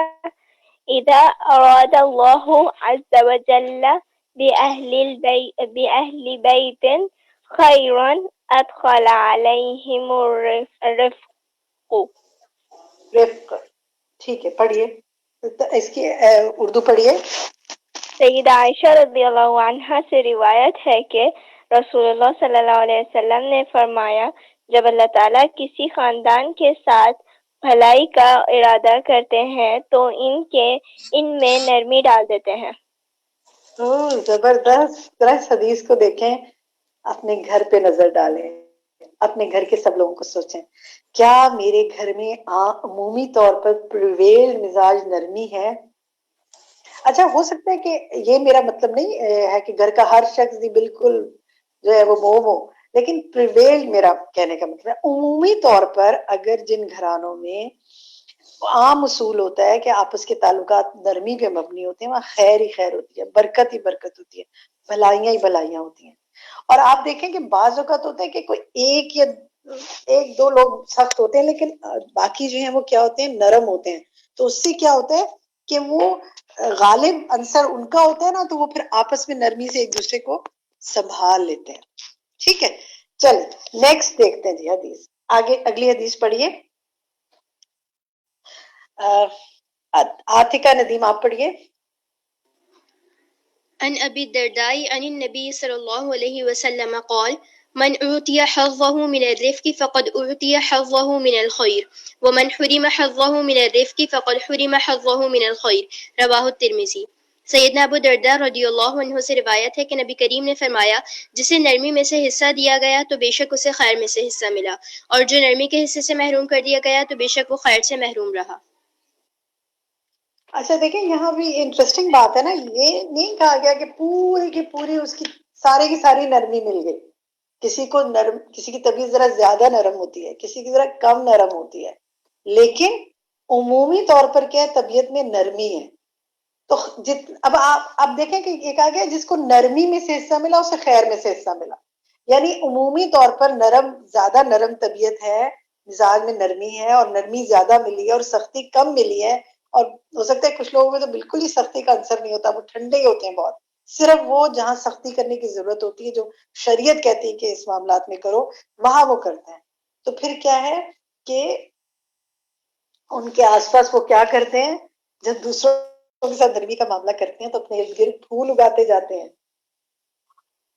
إذا أراد الله عز وجل بأهل بيت خيرا أدخل عليهم الرفق رفق. ٹھیک ہے پڑھیے اس کی اردو پڑھیے. سیدہ عائشہ رضی اللہ عنہا سے روایت ہے کہ رسول اللہ صلی اللہ علیہ وسلم نے فرمایا جب اللہ تعالیٰ کسی خاندان کے ساتھ بھلائی کا ارادہ کرتے ہیں تو ان میں نرمی ڈال دیتے ہیں. زبردست. ذرا اس حدیث کو دیکھیں, اپنے گھر پہ نظر ڈالیں, اپنے گھر کے سب لوگوں کو سوچیں کیا میرے گھر میں عمومی طور پر پریویل مزاج نرمی ہے. اچھا ہو سکتا ہے کہ یہ میرا مطلب نہیں ہے کہ گھر کا ہر شخص بھی بالکل جو ہے وہ موم ہو, لیکن پریویل میرا کہنے کا مطلب ہے عمومی طور پر اگر جن گھرانوں میں عام اصول ہوتا ہے کہ آپس کے تعلقات نرمی پہ مبنی ہوتے ہیں, وہاں خیر ہی خیر ہوتی ہے, برکت ہی برکت ہوتی ہے, بھلائیاں ہی بھلائیاں ہوتی ہیں. اور آپ دیکھیں کہ بعض اوقات ہوتا ہے کہ کوئی ایک دو لوگ سخت ہوتے ہیں لیکن باقی جو ہیں وہ کیا ہوتے ہیں, نرم ہوتے ہیں. تو اس سے کیا ہوتا ہے کہ وہ غالب عنصر ان کا ہوتا ہے نا, تو وہ پھر آپس میں نرمی سے ایک دوسرے کو سنبھال لیتے ہیں. ٹھیک ہے, چل نیکسٹ دیکھتے ہیں جی حدیث. آگے اگلی حدیث پڑھیے. عاتقہ ندیم آپ پڑھیے. عن أبي الدرداء عن النبي صلى الله عليه وسلم قال من أعطي حظه من الرفق فقد أعطي حظه من الخير ومن حرم حظه من الرفق فقد حرم حظه من الخير رواه الترمذی. سیدنا ابو درداء رضی اللہ عنہ سے روایت ہے کہ نبی کریم نے فرمایا جسے نرمی میں سے حصہ دیا گیا تو بے شک اسے خیر میں سے حصہ ملا, اور جو نرمی کے حصے سے محروم کر دیا گیا تو بے شک وہ خیر سے محروم رہا. اچھا دیکھیں یہاں بھی انٹرسٹنگ بات ہے نا, یہ نہیں کہا گیا کہ پوری کی پوری اس کی ساری نرمی مل گئی. کسی کی طبیعت ذرا زیادہ نرم ہوتی ہے, کسی کی ذرا کم نرم ہوتی ہے, لیکن عمومی طور پر کیا ہے طبیعت میں نرمی ہے. تو اب دیکھیں کہ یہ کہا گیا جس کو نرمی میں سے حصہ ملا اسے خیر میں سے حصہ ملا. یعنی عمومی طور پر زیادہ نرم طبیعت ہے, مزاج میں نرمی ہے اور نرمی زیادہ ملی ہے اور سختی کم ملی ہے. اور ہو سکتا ہے کچھ لوگوں میں تو بالکل ہی سختی کا عنصر نہیں ہوتا, وہ ٹھنڈے ہی ہوتے ہیں بہت. صرف وہ جہاں سختی کرنے کی ضرورت ہوتی ہے, جو شریعت کہتی ہے کہ اس معاملات میں کرو, وہاں وہ کرتے ہیں. تو پھر کیا ہے کہ ان کے آس پاس وہ کیا کرتے ہیں, جب دوسروں کے ساتھ نرمی کا معاملہ کرتے ہیں تو اپنے ارد گرد پھول اگاتے جاتے ہیں.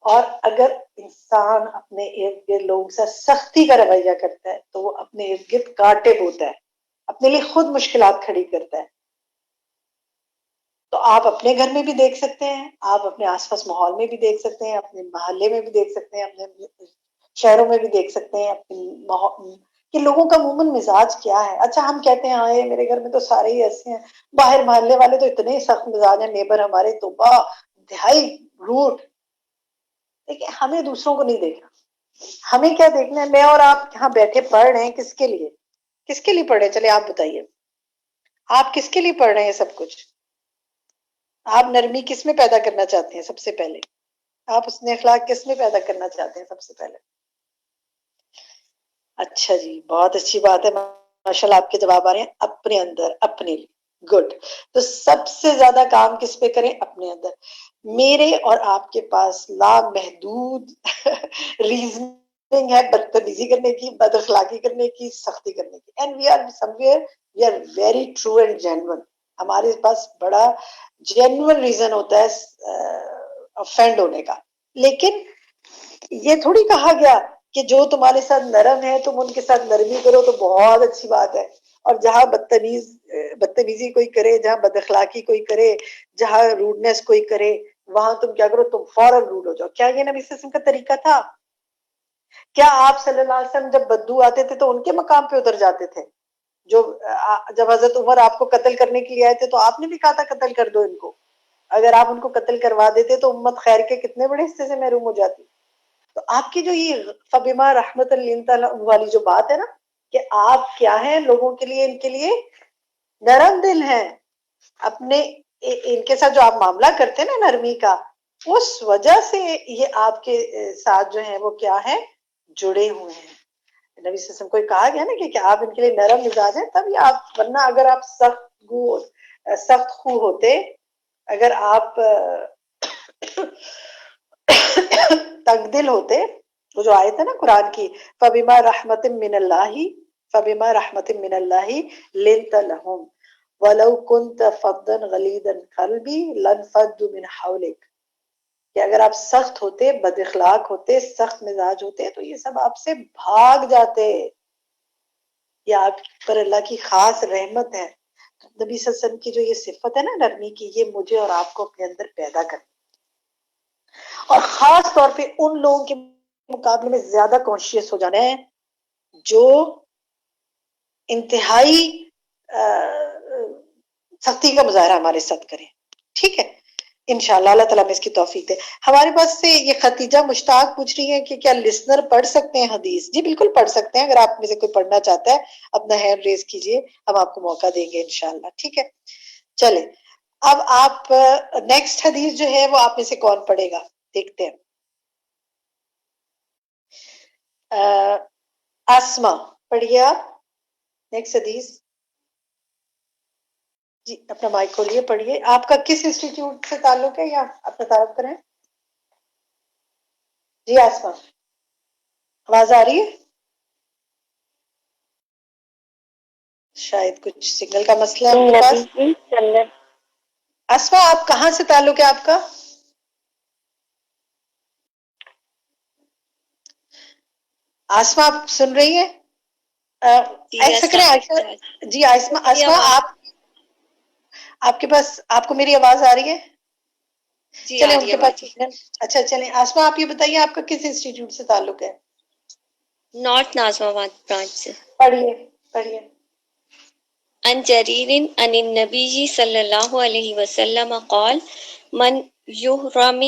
اور اگر انسان اپنے ارد گرد لوگوں کے ساتھ سختی کا رویہ کرتا ہے تو وہ اپنے ارد گرد کانٹے بوتا ہے, اپنے لیے خود مشکلات کھڑی کرتا ہے. تو آپ اپنے گھر میں بھی دیکھ سکتے ہیں, آپ اپنے آس پاس ماحول میں بھی دیکھ سکتے ہیں, اپنے محلے میں بھی دیکھ سکتے ہیں, اپنے شہروں میں بھی دیکھ سکتے ہیں اپنے کہ لوگوں کا عموماً مزاج کیا ہے. اچھا ہم کہتے ہیں ہاں میرے گھر میں تو سارے ہی ایسے ہیں, باہر محلے والے تو اتنے سخت مزاج ہیں, نیبر ہمارے تو انتہائی روٹ. دیکھیں ہمیں دوسروں کو نہیں دیکھنا, ہمیں کیا دیکھنا ہے, میں اور آپ یہاں بیٹھے پڑھ رہے ہیں کس کے لیے پڑھ رہے ہیں؟ چلے آپ بتائیے, آپ کس کے لیے پڑھ رہے ہیں سب کچھ؟ آپ نرمی کس میں پیدا کرنا چاہتے ہیں سب سے پہلے؟ آپ حسن اخلاق کس میں پیدا کرنا چاہتے ہیں سب سے پہلے؟ اچھا جی, بہت اچھی بات ہے, ماشاءاللہ آپ کے جواب آ رہے ہیں اپنے اندر, اپنے لیے. گڈ. تو سب سے زیادہ کام کس پہ کریں؟ اپنے اندر. میرے اور آپ کے پاس لامحدود ریزننگ ہے بدتمیزی کرنے کی, بد اخلاقی کرنے کی, سختی کرنے کی. And we are somewhere we are very true and genuine. ہمارے پاس بڑا جینون ریزن ہوتا ہے افینڈ ہونے کا. لیکن یہ تھوڑی کہا گیا کہ جو تمہارے ساتھ نرم ہے تم ان کے ساتھ نرمی کرو تو بہت اچھی بات ہے, اور جہاں بدتمیزی کوئی کرے, جہاں بد اخلاقی کوئی کرے, جہاں روڈنس کوئی کرے, وہاں تم کیا کرو, تم فوراً روڈ ہو جاؤ. کیا یہ نبی صلی اللہ علیہ وسلم کا طریقہ تھا؟ کیا آپ صلی اللہ علیہ وسلم جب بدو آتے تھے تو ان کے مقام پہ اتر جاتے تھے؟ جب حضرت عمر آپ کو قتل کرنے کے لیے آئے تھے تو آپ نے بھی کہا تھا قتل کر دو ان کو. اگر آپ ان کو قتل کروا دیتے تو امت خیر کے کتنے بڑے حصے سے محروم ہو جاتی. تو آپ کی جو یہ فبما رحمت والی جو بات ہے نا, کہ آپ کیا ہیں لوگوں کے لیے, ان کے لیے نرم دل ہیں, اپنے ان کے ساتھ جو آپ معاملہ کرتے ہیں نا نرمی کا, اس وجہ سے یہ آپ کے ساتھ جو ہیں وہ کیا ہے, جڑے ہوئے ہیں. نبی صلی اللہ علیہ وسلم کو کہا گیا نا کہ آپ ان کے لیے نرم مزاج ہیں, تب یہ آپ, ورنہ اگر آپ سخت خو ہوتے, اگر آپ تنگ دل ہوتے, وہ جو آیت ہے نا قرآن کی فبما رحمت من اللہ فبما رحمت من اللہ لنت لہم ولو كنت فظا غلیظ القلب لانفضوا من حولک، کہ اگر آپ سخت ہوتے، بد اخلاق ہوتے، سخت مزاج ہوتے تو یہ سب آپ سے بھاگ جاتے. یہ آپ پر اللہ کی خاص رحمت ہے. نبی صلی اللہ علیہ وسلم کی جو یہ صفت ہے نا نرمی کی، یہ مجھے اور آپ کو اپنے اندر پیدا کرنی، اور خاص طور پہ ان لوگوں کے مقابلے میں زیادہ کانشیس ہو جانا ہے جو انتہائی سختی کا مظاہرہ ہمارے ساتھ کریں. ٹھیک ہے، انشاءاللہ اللہ تعالیٰ میں اس کی توفیق دے. ہمارے پاس سے یہ خدیجہ مشتاق پوچھ رہی ہے کہ کیا لسنر پڑھ سکتے ہیں حدیث؟ جی بالکل پڑھ سکتے ہیں. اگر آپ میں سے کوئی پڑھنا چاہتا ہے اپنا ہینڈ ریز کیجئے، ہم آپ کو موقع دیں گے انشاءاللہ. ٹھیک ہے، چلیں اب آپ نیکسٹ حدیث جو ہے وہ آپ میں سے کون پڑھے گا، دیکھتے ہیں. آسما پڑھیے آپ نیکسٹ حدیث. جی اپنا مائک کھولیے، پڑھیے. آپ کا کس انسٹیٹیوٹ سے تعلق ہے یا اپنا تعارف کریں؟ جی آسما آواز آ رہی ہے؟ شاید کچھ سگنل کا مسئلہ ہے آپ کے پاس. آسما آپ کہاں سے تعلق ہے آپ کا؟ آسما آپ سن رہی ہیں؟ ایسا کریں جی آسما آپ کے پاس، آپ کو میری آواز آ رہی ہے؟ چلیں ان کے پاس. اچھا چلیں آسما آپ یہ بتائیے آپ کا کس انسٹیٹیوٹ سے تعلق ہے؟ نارتھ نازم آباد برانچ سے. پڑھیے پڑھیے. عن جریر عن النبی صلی اللہ علیہ وسلم قال من یحرم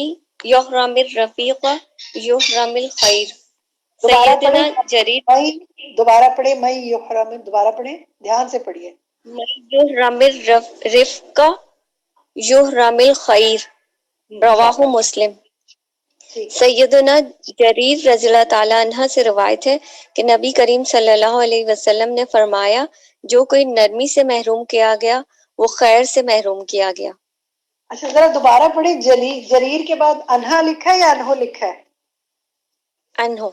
الرفیق یحرم الخیر. سیدنا جریر دوبارہ پڑھے میں یحرم، دوبارہ پڑھے دھیان سے پڑھیے. من یحرم الرفق یحرم الخیر، رواہ مسلم. سیدنا جریر رضی اللہ تعالیٰ عنہ سے روایت ہے کہ نبی کریم صلی اللہ علیہ وسلم نے فرمایا جو کوئی نرمی سے محروم کیا گیا وہ خیر سے محروم کیا گیا. اچھا ذرا دوبارہ پڑھیں. جریر کے بعد انہا لکھا ہے یا انہو لکھا ہے؟ انہو.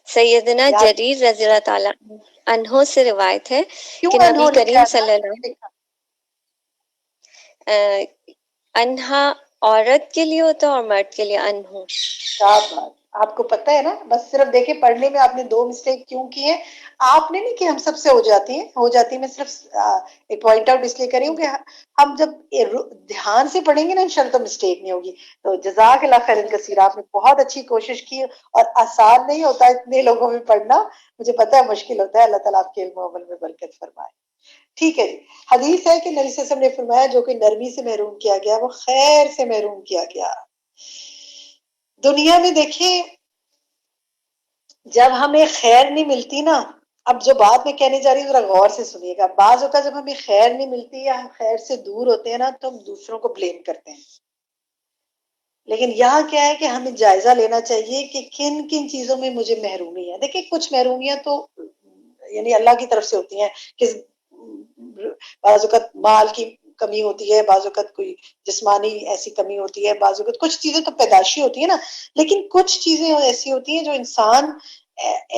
سیدنا جریر رضی اللہ تعالیٰ عنہ سے روایت ہے کہ نبی کریم صلی اللہ انہا عورت کے لیے ہوتا ہے اور مرد کے لیے انہو. کیا بات، آپ کو پتہ ہے نا. بس صرف دیکھیں پڑھنے میں آپ نے 2 مسٹیک کیوں کی ہیں. آپ نے نہیں کہ ہم سب سے ہو جاتی ہیں. میں صرف ایک پوائنٹ آؤٹ اس لیے کر رہی ہوں کہ ہم جب دھیان سے پڑھیں گے نا انشاءاللہ تو مسٹیک نہیں ہوگی. تو جزاک اللہ خیر کثیر، آپ نے بہت اچھی کوشش کی اور آسان نہیں ہوتا اتنے لوگوں میں پڑھنا، مجھے پتہ ہے مشکل ہوتا ہے. اللہ تعالیٰ آپ کے علم و عمل میں برکت فرمائے. ٹھیک ہے جی. حدیث ہے کہ نبی صلی اللہ علیہ وسلم نے فرمایا جو کوئی نرمی سے محروم کیا گیا وہ خیر سے محروم کیا گیا. دنیا میں دیکھیں جب ہمیں خیر نہیں ملتی نا، اب جو بات میں کہنے جا رہی ہوں ذرا غور سے سنیے گا. بعض اوقات جب ہمیں خیر نہیں ملتی یا ہم خیر سے دور ہوتے ہیں نا تو ہم دوسروں کو بلیم کرتے ہیں. لیکن یہاں کیا ہے کہ ہمیں جائزہ لینا چاہیے کہ کن کن چیزوں میں مجھے محرومی ہے. دیکھیں کچھ محرومیاں تو یعنی اللہ کی طرف سے ہوتی ہیں کہ بعض اوقات مال کی کمی ہوتی ہے، بعض اوقات کوئی جسمانی ایسی کمی ہوتی ہے، بعض اوقات کچھ چیزیں تو پیدائشی ہوتی ہیں نا. لیکن کچھ چیزیں ایسی ہوتی ہیں جو انسان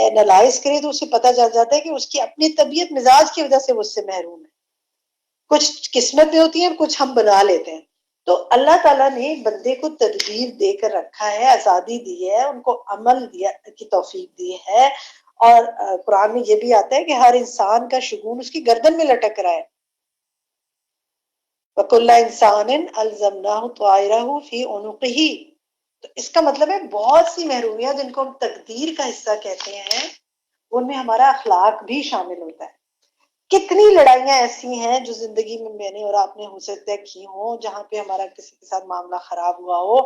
اینالائز کرے تو اسے پتہ چل جاتا ہے کہ اس کی اپنی طبیعت مزاج کی وجہ سے وہ اس سے محروم ہے. کچھ قسمت میں ہوتی ہیں، کچھ ہم بنا لیتے ہیں. تو اللہ تعالیٰ نے بندے کو تدبیر دے کر رکھا ہے، آزادی دی ہے، ان کو عمل دیا کی توفیق دی ہے. اور قرآن میں یہ بھی آتا ہے کہ ہر انسان کا شگون اس کی گردن میں لٹک رہا ہے. وَكُلَّ إِنسَانٍ أَلْزَمْنَاهُ طَائِرَهُ فِي عُنُقِهِ. تو اس کا مطلب ہے بہت سی محرومیاں جن کو ہم تقدیر کا حصہ کہتے ہیں ان میں ہمارا اخلاق بھی شامل ہوتا ہے. کتنی لڑائیاں ایسی ہیں جو زندگی میں نے اور آپ نے ہو سکتا ہے کی ہوں جہاں پہ ہمارا کسی کے ساتھ معاملہ خراب ہوا ہو.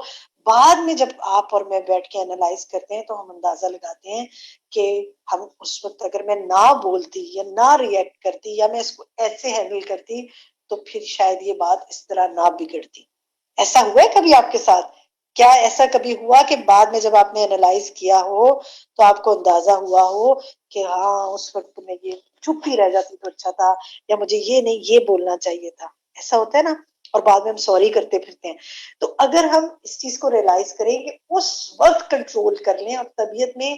بعد میں جب آپ اور میں بیٹھ کے انالائز کرتے ہیں تو ہم اندازہ لگاتے ہیں کہ ہم اس وقت اگر میں نہ بولتی یا نہ ریئیکٹ کرتی یا میں اس کو ایسے ہینڈل کرتی تو پھر شاید یہ بات اس طرح نہ بگڑتی. ایسا ہوا ہے کبھی آپ کے ساتھ؟ کیا ایسا کبھی ہوا کہ بعد میں جب آپ نے انالائز کیا ہو تو آپ کو اندازہ ہوا ہو کہ ہاں اس وقت میں یہ چپ ہی رہ جاتی تو اچھا تھا، یا مجھے یہ نہیں یہ بولنا چاہیے تھا؟ ایسا ہوتا ہے نا، اور بعد میں ہم سوری کرتے پھرتے ہیں. تو اگر ہم اس چیز کو ریئلائز کریں کہ اس وقت کنٹرول کر لیں اور طبیعت میں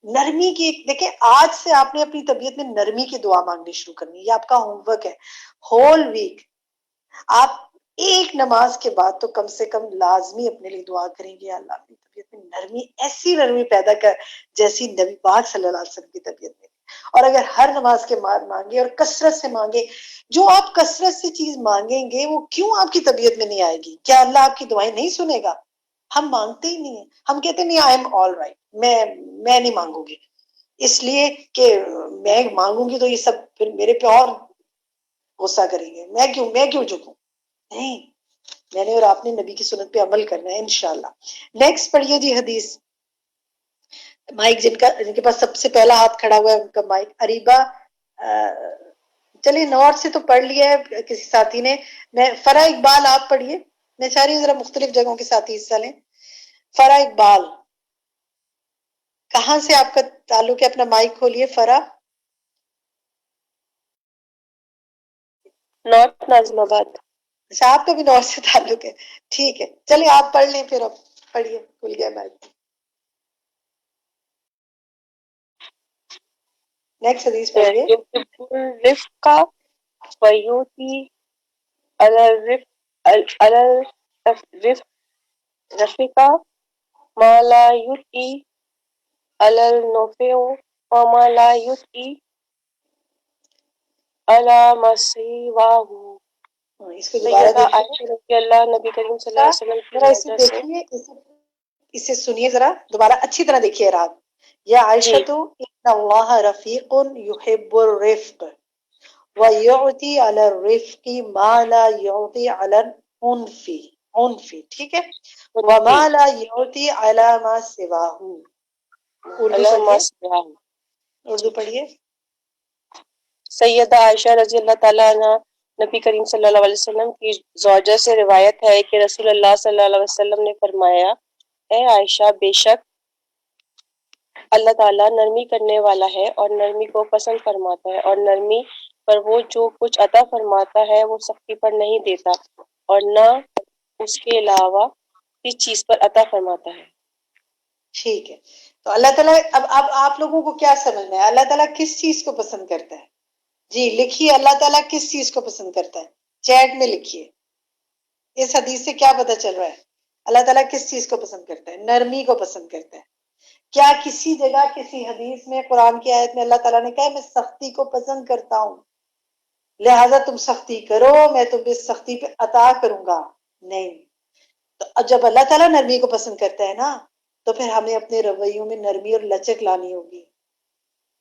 نرمی کی دیکھیں آج سے آپ نے اپنی طبیعت میں نرمی کی دعا مانگنی شروع کرنی ہے، یہ آپ کا ہوم ورک ہے ہول ویک. آپ ایک نماز کے بعد تو کم سے کم لازمی اپنے لیے دعا کریں گے، اللہ اپنی طبیعت میں نرمی، ایسی نرمی پیدا کر جیسی نبی پاک صلی اللہ علیہ وسلم کی طبیعت میں. اور اگر ہر نماز کے بعد مانگے اور کثرت سے مانگے، جو آپ کثرت سے چیز مانگیں گے وہ کیوں آپ کی طبیعت میں نہیں آئے گی؟ کیا اللہ آپ کی دعائیں نہیں سنے گا؟ ہم مانگتے ہی نہیں ہیں، ہم کہتے ہیں نہیں آئی ایم آل رائٹ، میں نہیں مانگوں گی، اس لیے کہ میں مانگوں گی تو یہ سب پھر میرے پہ اور غصہ کریں گے، میں کیوں جھکوں؟ نہیں، میں نے اور آپ نے نبی کی سنت پہ عمل کرنا ہے انشاءاللہ. نیکسٹ پڑھیے جی حدیث. مائک جن کے پاس سب سے پہلا ہاتھ کھڑا ہوا ہے ان کا مائک. اریبا چلیے نوٹ سے تو پڑھ لیا ہے کسی ساتھی نے. میں فرح اقبال آپ پڑھیے، میں چاہ رہی ہوں ذرا مختلف جگہوں کے ساتھی حصہ لیں. فرح اقبال کہاں سے آپ کا تعلق ہے؟ اپنا مائک کھولیے فرح. نارتھ نازم آباد. اچھا آپ کا بھی نارتھ سے تعلق ہے، ٹھیک ہے چلیے آپ پڑھ لیں پھر. اب پڑھیے، کھل گیا مائک. نیکسٹ حدیث پڑھیے. الرفق ویوتی الرفق ما لا یوتی النفع وما لا یوتی علی مسیواہ. اس کو دوبارہ سیدہ عائشہ رضی اللہ نبی کریم صلی اللہ علیہ وسلم کی ذرا اسے وجہ سے. دیکھیے، اسے سنیے ذرا دوبارہ اچھی طرح دیکھیے. رات یا عائشہ تو ان اللہ رفیق یحب الرفق ویعطی علی الرفق ما لا یعطی علی العنف، ٹھیک ہے، وما لا یعطی علی ما سواہ. اردو پڑھیے. سیدہ عائشہ رضی اللہ تعالیٰ عنہ نبی کریم صلی اللہ علیہ وسلم کی زوجہ سے روایت ہے کہ رسول اللہ صلی اللہ علیہ وسلم نے فرمایا، اے عائشہ، بے شک اللہ تعالیٰ نرمی کرنے والا ہے اور نرمی کو پسند فرماتا ہے، اور نرمی پر وہ جو کچھ عطا فرماتا ہے وہ سختی پر نہیں دیتا اور نہ اس کے علاوہ کس چیز پر عطا فرماتا ہے. ٹھیک ہے، تو اللہ تعالیٰ اب آپ لوگوں کو کیا سمجھنا ہے؟ اللہ تعالیٰ کس چیز کو پسند کرتا ہے؟ جی لکھیے، اللہ تعالیٰ کس چیز کو پسند کرتا ہے؟ چیٹ میں لکھیے. اس حدیث سے کیا پتہ چل رہا ہے؟ اللہ تعالیٰ کس چیز کو پسند کرتا ہے؟ نرمی کو پسند کرتا ہے. کیا کسی جگہ کسی حدیث میں قرآن کی آیت میں اللہ تعالیٰ نے کہا میں سختی کو پسند کرتا ہوں لہٰذا تم سختی کرو، میں تمہیں سختی پہ عطا کروں گا؟ نہیں. تو جب اللہ تعالیٰ نرمی کو پسند کرتا ہے نا تو پھر ہمیں اپنے رویوں میں نرمی اور لچک لانی ہوگی.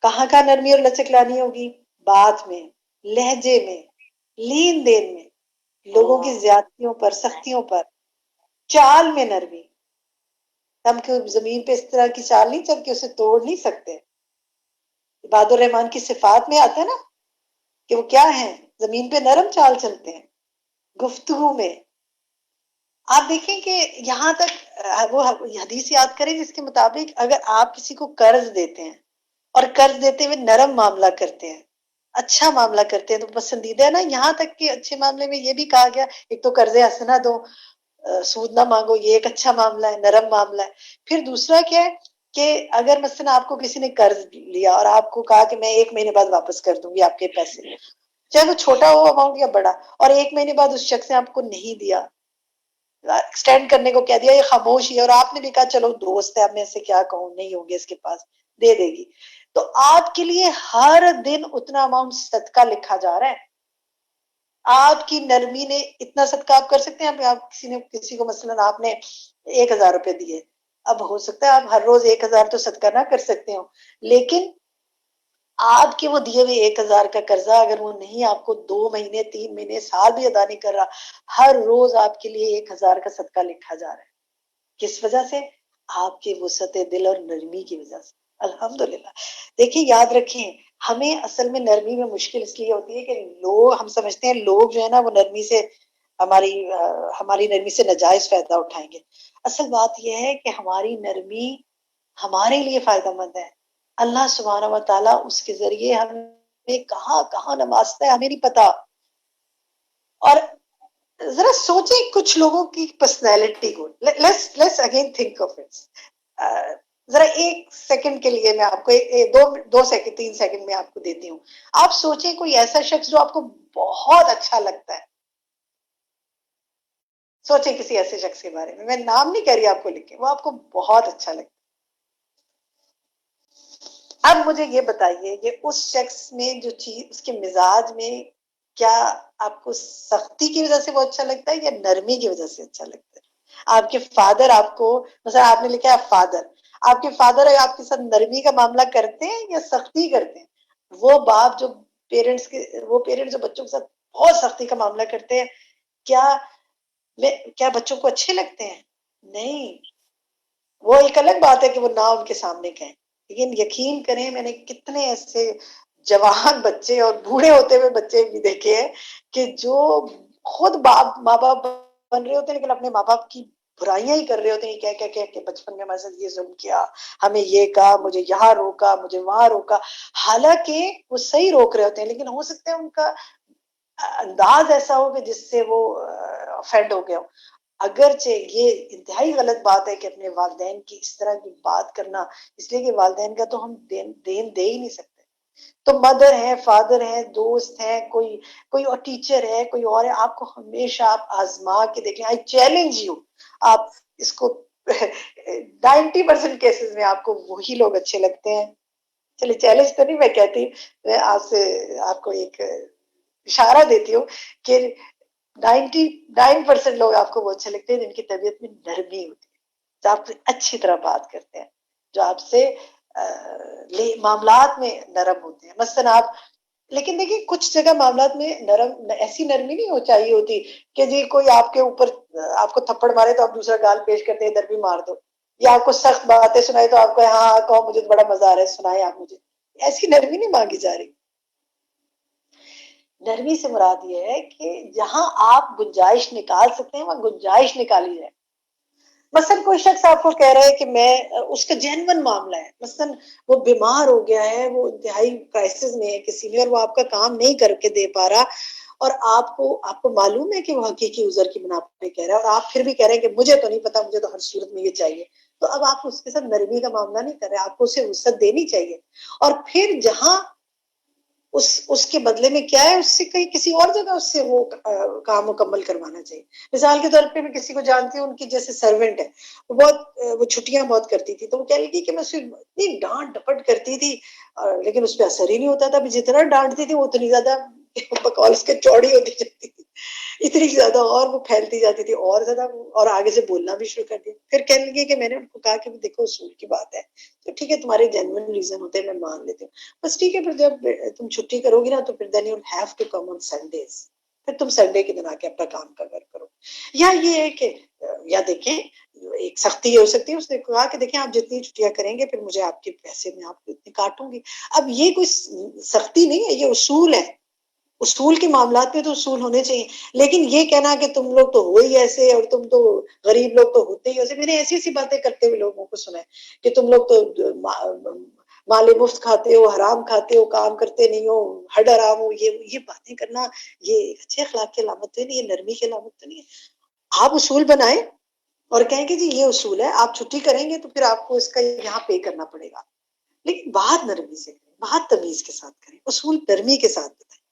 کہاں کا نرمی اور لچک لانی ہوگی؟ بات میں، لہجے میں، لین دین میں، لوگوں کی زیادتیوں پر، سختیوں پر، چال میں نرمی. ہم زمین پہ اس طرح کی چال نہیں چل کے اسے توڑ نہیں سکتے. عباد الرحمن کی صفات میں آتا ہے نا کہ وہ کیا ہیں؟ زمین پہ نرم چال چلتے ہیں. گفتگو میں آپ دیکھیں کہ یہاں تک وہ حدیث یاد کریں جس کے مطابق اگر آپ کسی کو قرض دیتے ہیں اور قرض دیتے ہوئے نرم معاملہ کرتے ہیں، اچھا معاملہ کرتے ہیں تو پسندیدہ ہے نا. یہاں تک کہ اچھے معاملے میں یہ بھی کہا گیا ایک تو قرض حسنہ دو، سود نہ مانگو، یہ ایک اچھا معاملہ ہے، نرم معاملہ ہے. پھر دوسرا کیا ہے کہ اگر مثلا آپ کو کسی نے قرض لیا اور آپ کو کہا کہ میں 1 مہینے بعد واپس کر دوں گی آپ کے پیسے، چاہے وہ چھوٹا ہو اماؤنٹ یا بڑا، اور 1 مہینے بعد اس شخص نے آپ کو نہیں دیا، ایکسٹینڈ کرنے کو کہہ دیا، یہ خاموش ہی ہے، اور آپ نے بھی کہا چلو دوست ہے اب میں اسے کیا کہوں، نہیں ہوگی اس کے پاس، دے دے گی، تو آپ کے لیے ہر دن اتنا اماؤنٹ صدقہ لکھا جا رہا ہے. آپ کی نرمی نے اتنا صدقہ آپ کر سکتے ہیں. آپ کسی کو مثلا آپ نے 1000 روپے دیے، اب ہو سکتا ہے آپ ہر روز 1000 تو صدقہ نہ کر سکتے ہو، لیکن آپ کے وہ دیے ہوئے 1000 کا قرضہ اگر وہ نہیں آپ کو 2 مہینے 3 مہینے سال بھی ادا نہیں کر رہا، ہر روز آپ کے لیے 1000 کا صدقہ لکھا جا رہا ہے. کس وجہ سے؟ آپ کے وسعت دل اور نرمی کی وجہ سے. الحمدللہ. دیکھیں یاد رکھیں، ہمیں اصل میں نرمی میں مشکل اس لیے ہوتی ہے کہ لوگ، ہم سمجھتے ہیں لوگ جو ہے نا وہ نرمی سے ہماری نرمی سے ناجائز فائدہ اٹھائیں گے. اصل بات یہ ہے کہ ہماری نرمی ہمارے لیے فائدہ مند ہے. اللہ سبحانہ و تعالیٰ اس کے ذریعے ہمیں کہاں کہاں نوازتا ہے ہمیں نہیں پتا. اور ذرا سوچیں کچھ لوگوں کی پرسنالٹی کو. Let's again think of it. ذرا 1 سیکنڈ کے لیے میں آپ کو 2 سیکنڈ 3 سیکنڈ میں آپ کو دیتی ہوں. آپ سوچیں کوئی ایسا شخص جو آپ کو بہت اچھا لگتا ہے. سوچیں کسی ایسے شخص کے بارے میں نام نہیں کہہ رہی آپ کو لکھیں، وہ آپ کو بہت اچھا لگتا ہے. اب مجھے یہ بتائیے کہ اس شخص میں جو چیز اس کے مزاج میں کیا آپ کو سختی کی وجہ سے وہ اچھا لگتا ہے یا نرمی کی وجہ سے اچھا لگتا ہے؟ آپ کے فادر آپ کو، مثلا آپ نے لکھا ہے فادر، آپ کے فادر آپ کے ساتھ نرمی کا معاملہ کرتے ہیں یا سختی کرتے ہیں؟ وہ باپ جو پیرنٹس جو بچوں کے ساتھ بہت سختی کا معاملہ کرتے ہیں، کیا بچوں کو اچھے لگتے ہیں؟ نہیں. وہ ایک الگ بات ہے کہ وہ نہ ان کے سامنے کہیں، لیکن یقین کریں میں نے کتنے ایسے جوان بچے اور بوڑھے ہوتے ہوئے بچے بھی دیکھے ہیں کہ جو خود ماں باپ بن رہے ہوتے ہیں لیکن اپنے ماں باپ کی برائیاں ہی کر رہے ہوتے ہیں. کہ بچپن میں ہمارے ساتھ یہ ظلم کیا، ہمیں یہ کہا، مجھے یہاں روکا، مجھے وہاں روکا. حالانکہ وہ صحیح روک رہے ہوتے ہیں لیکن ہو سکتا ہے ان کا انداز ایسا ہو کہ جس سے وہ افینڈ ہو گیا ہو. اگرچہ یہ انتہائی غلط بات ہے کہ اپنے والدین کی اس طرح کی بات کرنا، اس لیے کہ والدین کا تو ہم دین دے ہی نہیں سکتے. تو مدر ہے، فادر ہے، دوست ہے، کوئی اور ٹیچر ہے، کوئی اور ہے، آپ کو ہمیشہ آپ آزما کے دیکھیں. آئی چیلنج یو، آپ اس کو 90% کیسز میں آپ کو وہی لوگ اچھے لگتے ہیں. چلیے چیلنج تو نہیں میں کہتی، میں آپ کو ایک اشارہ دیتی ہوں کہ 99% لوگ آپ کو وہ اچھے لگتے ہیں جن کی طبیعت میں نرمی ہوتی ہے، جو آپ سے اچھی طرح بات کرتے ہیں، جو آپ سے معاملات میں نرم ہوتے ہیں. مثلا آپ، لیکن دیکھیے کچھ جگہ معاملات میں ایسی نرمی نہیں چاہیے ہوتی کہ جی کوئی آپ کے اوپر آپ کو تھپڑ مارے تو آپ دوسرا گال پیش کرتے ہیں ادھر بھی مار دو، یا آپ کو سخت باتیں سنائے تو آپ کو ہاں کہو مجھے تو بڑا مزہ آ رہا ہے سنائے آپ مجھے. ایسی نرمی نہیں مانگی جا رہی. نرمی سے مراد یہ ہے کہ جہاں آپ گنجائش نکال سکتے ہیں وہاں گنجائش نکالی جائے. مثلا کوئی شخص آپ کو کہہ رہا ہے کہ میں، اس کا جینون معاملہ ہے، مثلا وہ بیمار ہو گیا ہے، وہ انتہائی کرائسس میں ہے کسی میں، اور وہ آپ کا کام نہیں کر کے دے پا رہا، اور آپ کو معلوم ہے کہ وہ حقیقی عذر کی بنا پہ کہہ رہا ہے، اور آپ پھر بھی کہہ رہے ہیں کہ مجھے تو نہیں پتا، مجھے تو ہر صورت میں یہ چاہیے. تو اب آپ اس کے ساتھ نرمی کا معاملہ نہیں کر رہے، آپ کو اسے وسعت دینی چاہیے. اور پھر جہاں اس کے بدلے میں کیا ہے، اس سے کسی اور جگہ اس سے وہ کام مکمل کروانا چاہیے. مثال کے طور پہ میں کسی کو جانتی ہوں، ان کی جیسے سرونٹ ہے، وہ چھٹیاں بہت کرتی تھی، تو وہ کہہ لگی کہ میں اسے اتنی ڈانٹ ڈپٹ کرتی تھی لیکن اس پہ اثر ہی نہیں ہوتا تھا. جتنا ڈانٹتی تھی وہ اتنی زیادہ بقول اس کے چوڑی ہوتی جاتی تھی، اتنی زیادہ اور وہ پھیلتی جاتی تھی اور زیادہ، اور آگے سے بولنا بھی شروع کر دیا. پھر کہنے لگی کہ میں نے ان کو کہا کہ دیکھو اصول کی بات ہے، تو ٹھیک ہے تمہارے جینوئن ریزن ہوتے ہیں، میں مان لیتی ہوں، بس ٹھیک ہے. پھر جب تم چھٹی کرو گی نا تو پھر then you'll have to come on Sundays، پھر تم سنڈے کے دن آ کے اپنا کام کا کرو. یا یہ ہے کہ یا دیکھیں ایک سختی یہ ہو سکتی ہے، اس نے کہا کہ دیکھیں آپ جتنی چھٹیاں کریں گے پھر مجھے آپ کے پیسے میں آپ کو اتنے کاٹوں گی. اب یہ کوئی سختی نہیں ہے، یہ اصول ہے. اصول کے معاملات میں تو اصول ہونے چاہیے. لیکن یہ کہنا کہ تم لوگ تو ہو ہی ایسے اور تم تو غریب لوگ تو ہوتے ہی ایسے، میں نے ایسی باتیں کرتے ہوئے لوگوں کو سنا ہے کہ تم لوگ تو مال مفت کھاتے ہو، حرام کھاتے ہو، کام کرتے نہیں ہو، ہڈ حرام ہو. یہ باتیں کرنا یہ اچھے اخلاق کی علامت تو نہیں، یہ نرمی کی علامت تو نہیں ہے. آپ اصول بنائیں اور کہیں کہ جی یہ اصول ہے، آپ چھٹی کریں گے تو پھر آپ کو اس کا یہاں پے کرنا پڑے گا، لیکن بات نرمی سے کریں، بات تمیز کے ساتھ کریں، اصول نرمی کے ساتھ بتائیں.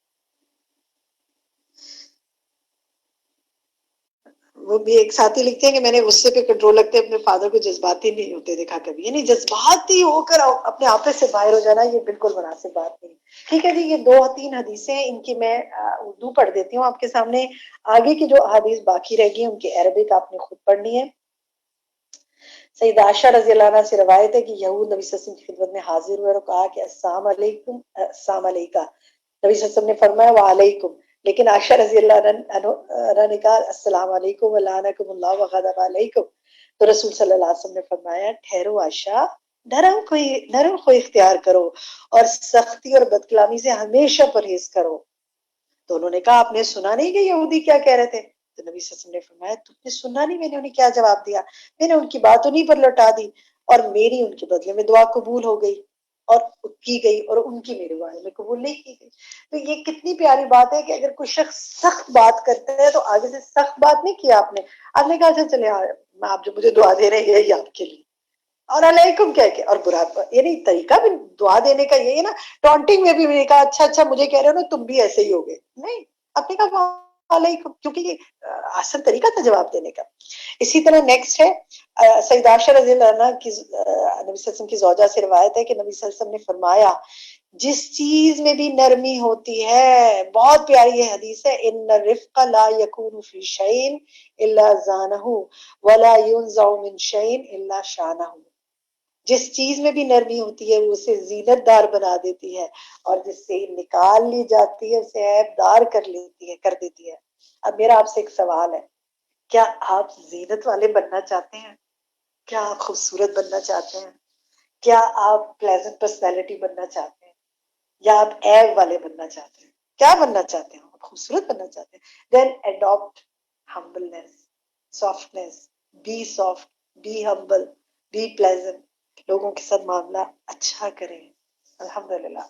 وہ بھی ایک ساتھی لکھتے ہیں کہ میں نے غصے پہ کنٹرول رکھتے اپنے فادر کو جذباتی نہیں ہوتے دیکھا کبھی. یعنی جذباتی ہو کر اپنے آپے سے باہر ہو جانا یہ بالکل مناسب بات نہیں. ٹھیک ہے جی، یہ 2-3 حدیثیں ان کی میں اردو پڑھ دیتی ہوں آپ کے سامنے. آگے کی جو حدیث باقی رہ گئی ان کی عربک آپ نے خود پڑھنی ہے. سیدہ عائشہ رضی اللہ عنہ سے روایت ہے کہ یہود نبی صلی اللہ علیہ وسلم کی خدمت میں حاضر ہوئے اور کہا کہ السلام علیکم، السلام علیکم. نبی صلی اللہ علیہ وسلم نے فرمایا وعلیکم، لیکن عائشہ رضی اللہ عنہ نے کہا السلام علیکم ولعنکم اللہ وغضب علیکم. تو رسول صلی اللہ علیہ وسلم نے فرمایا ٹھہرو عائشہ، نرم خو اختیار کرو اور سختی اور بدکلامی سے ہمیشہ پرہیز کرو. تو انہوں نے کہا آپ نے سنا نہیں کہ یہودی کیا کہہ رہے تھے؟ تو نبی صلی اللہ علیہ وسلم نے فرمایا تم نے سنا نہیں میں نے انہیں کیا جواب دیا؟ میں نے ان کی بات انہیں پر لوٹا دی اور میری ان کے بدلے میں دعا قبول ہو گئی اور کی گئی، اور ان کی میرے بارے میں قبول نہیں کی گئی. تو یہ کتنی پیاری بات ہے کہ اگر کوئی شخص سخت بات کرتا ہے تو آگے سے سخت بات نہیں کیا آپ نے کہا اچھا چلے آپ جو مجھے دعا دے رہے ہیں یہی آپ کے لیے. اور علیکم کہہ کے، اور برا یعنی طریقہ بھی دعا دینے کا یہی ہے نا. ٹونٹنگ میں بھی میں نے کہا اچھا اچھا مجھے کہہ رہے ہو نا تم بھی ایسے ہی ہوگے، نہیں، آپ نے کہا علیکم، کیونکہ یہ آسان طریقہ تھا جواب دینے کا. اسی طرح نیکسٹ ہے سیدہ عائشہ رضی اللہ عنہ کی، نبی صلی اللہ علیہ وسلم کی زوجہ سے روایت ہے کہ نبی صلی اللہ علیہ وسلم نے فرمایا جس چیز میں بھی نرمی ہوتی ہے، بہت پیاری یہ حدیث ہے، ان الرفق لا يكون في شيء الا زانه ولا ينزع من شيء الا شانه. جس چیز میں بھی نرمی ہوتی ہے وہ اسے زینت دار بنا دیتی ہے، اور جس سے نکال لی جاتی ہے اسے عیب دار کر دیتی ہے. اب میرا آپ سے ایک سوال ہے، کیا آپ زینت والے بننا چاہتے ہیں؟ کیا آپ خوبصورت بننا چاہتے ہیں؟ کیا آپ پلیزنٹ پرسنالٹی بننا چاہتے ہیں، یا آپ عیب والے بننا چاہتے ہیں؟ کیا بننا چاہتے ہیں؟ آپ خوبصورت بننا چاہتے ہیں؟ Then adopt humbleness, softness, be soft, be humble, be pleasant, لوگوں کے ساتھ معاملہ اچھا کریں. الحمدللہ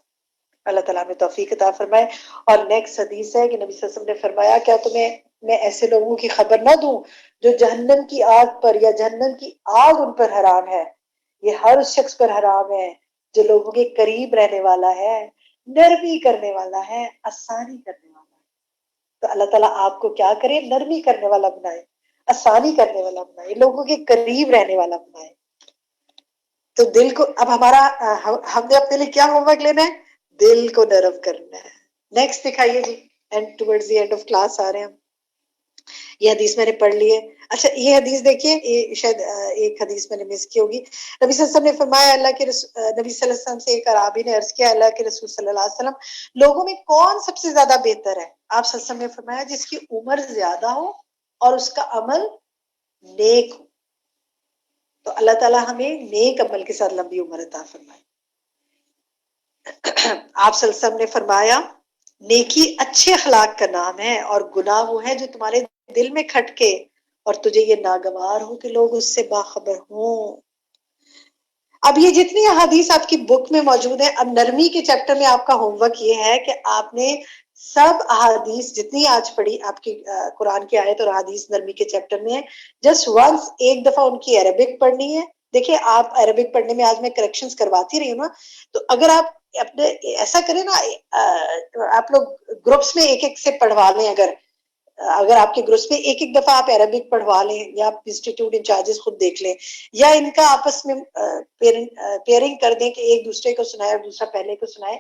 اللہ تعالیٰ میں توفیق عطا فرمائے. اور نیکسٹ حدیث ہے کہ نبی صلی اللہ علیہ وسلم نے فرمایا کیا تمہیں میں ایسے لوگوں کی خبر نہ دوں جو جہنم کی آگ پر یا جہنم کی آگ ان پر حرام ہے. یہ ہر اس شخص پر حرام ہے جو لوگوں کے قریب رہنے والا ہے، نرمی کرنے والا ہے، آسانی کرنے والا ہے. تو اللہ تعالیٰ آپ کو کیا کرے؟ نرمی کرنے والا بنائے، آسانی کرنے والا بنائے، لوگوں کے قریب رہنے والا بنائے. تو دل کو اب ہمارا ہم نے اپنے لیے کیا ہوم ورک لینا ہے؟ دل کو نرم کرنا ہے. نیکسٹ دکھائیے جی، and towards the end of class آ رہے ہیں ہم. یہ حدیث میں نے پڑھ لی ہے. اچھا یہ حدیث دیکھیے، یہ شاید ایک حدیث میں نے مس کی ہوگی. نبی صلی اللہ علیہ وسلم نے فرمایا، اللہ کے نبی صلی اللہ علیہ وسلم سے ایک اعرابی نے عرض کیا اللہ کے رسول صلی اللہ علیہ وسلم لوگوں میں کون سب سے زیادہ بہتر ہے؟ آپ صلی اللہ علیہ وسلم نے فرمایا جس کی عمر زیادہ ہو اور اس کا عمل نیک ہو. تو اللہ تعالیٰ ہمیں نیک عمل کے ساتھ لمبی عمر عطا فرمائے. آپ صلی اللہ علیہ وسلم نے فرمایا نیکی اچھے اخلاق کا نام ہے، اور گناہ وہ ہے جو تمہارے دل میں کھٹکے اور تجھے یہ ناگوار ہو کہ لوگ اس سے باخبر ہوں. اب یہ جتنی احادیث آپ کی بک میں موجود ہے، اب نرمی کے چیپٹر میں آپ کا ہوم ورک یہ ہے کہ آپ نے سب احادیث جتنی آج پڑھی آپ کی قرآن کی آیت اور احادیث نرمی کے چیپٹر میں ہے، جسٹ ونس ایک دفعہ ان کی عربک پڑھنی ہے. دیکھیں آپ عربک پڑھنے میں آج میں کریکشنز کرواتی رہی ہوں نا، تو اگر آپ اپنے ایسا کریں نا، آپ لوگ گروپس میں ایک ایک سے پڑھوا لیں. اگر آپ کے گروپس میں ایک ایک دفعہ آپ عربک پڑھوا لیں، یا آپ انسٹیٹیوٹ انچارجز خود دیکھ لیں، یا ان کا آپس میں پیئرنگ کر دیں کہ ایک دوسرے کو سنائے اور دوسرا پہلے کو سنائے،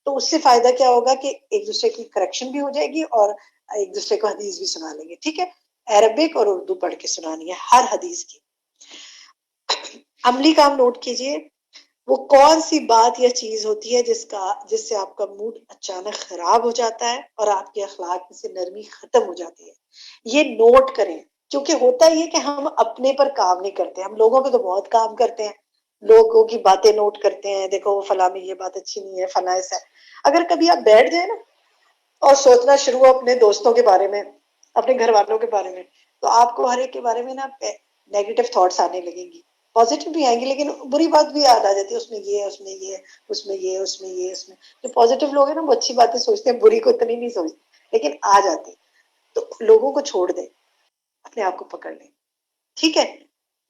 تو اس سے فائدہ کیا ہوگا کہ ایک دوسرے کی کریکشن بھی ہو جائے گی اور ایک دوسرے کو حدیث بھی سنا لیں گے. ٹھیک ہے، عربک اور اردو پڑھ کے سنانی ہے ہر حدیث کی. عملی کام نوٹ کیجئے، وہ کون سی بات یا چیز ہوتی ہے جس سے آپ کا موڈ اچانک خراب ہو جاتا ہے اور آپ کے اخلاق میں سے نرمی ختم ہو جاتی ہے. یہ نوٹ کریں، کیونکہ ہوتا یہ کہ ہم اپنے پر کام نہیں کرتے، ہم لوگوں پہ تو بہت کام کرتے ہیں، لوگوں کی باتیں نوٹ کرتے ہیں، دیکھو فلاں میں یہ بات اچھی نہیں ہے، فلاں ایسا ہے. اگر کبھی آپ بیٹھ جائیں نا اور سوچنا شروع ہو اپنے دوستوں کے بارے میں، اپنے گھر والوں کے بارے میں، تو آپ کو ہر ایک کے بارے میں نا نیگیٹو تھاٹس آنے لگیں گی. پازیٹیو بھی آئیں گی لیکن بری بات بھی یاد آ جاتی ہے، اس میں یہ ہے، اس میں یہ ہے، اس میں یہ، اس میں یہ، اس میں. جو پازیٹیو لوگ ہیں نا وہ اچھی باتیں سوچتے ہیں، بری کو اتنی نہیں سوچتے، لیکن آ جاتی. تو لوگوں کو چھوڑ دیں، اپنے آپ کو پکڑ لیں. ٹھیک ہے،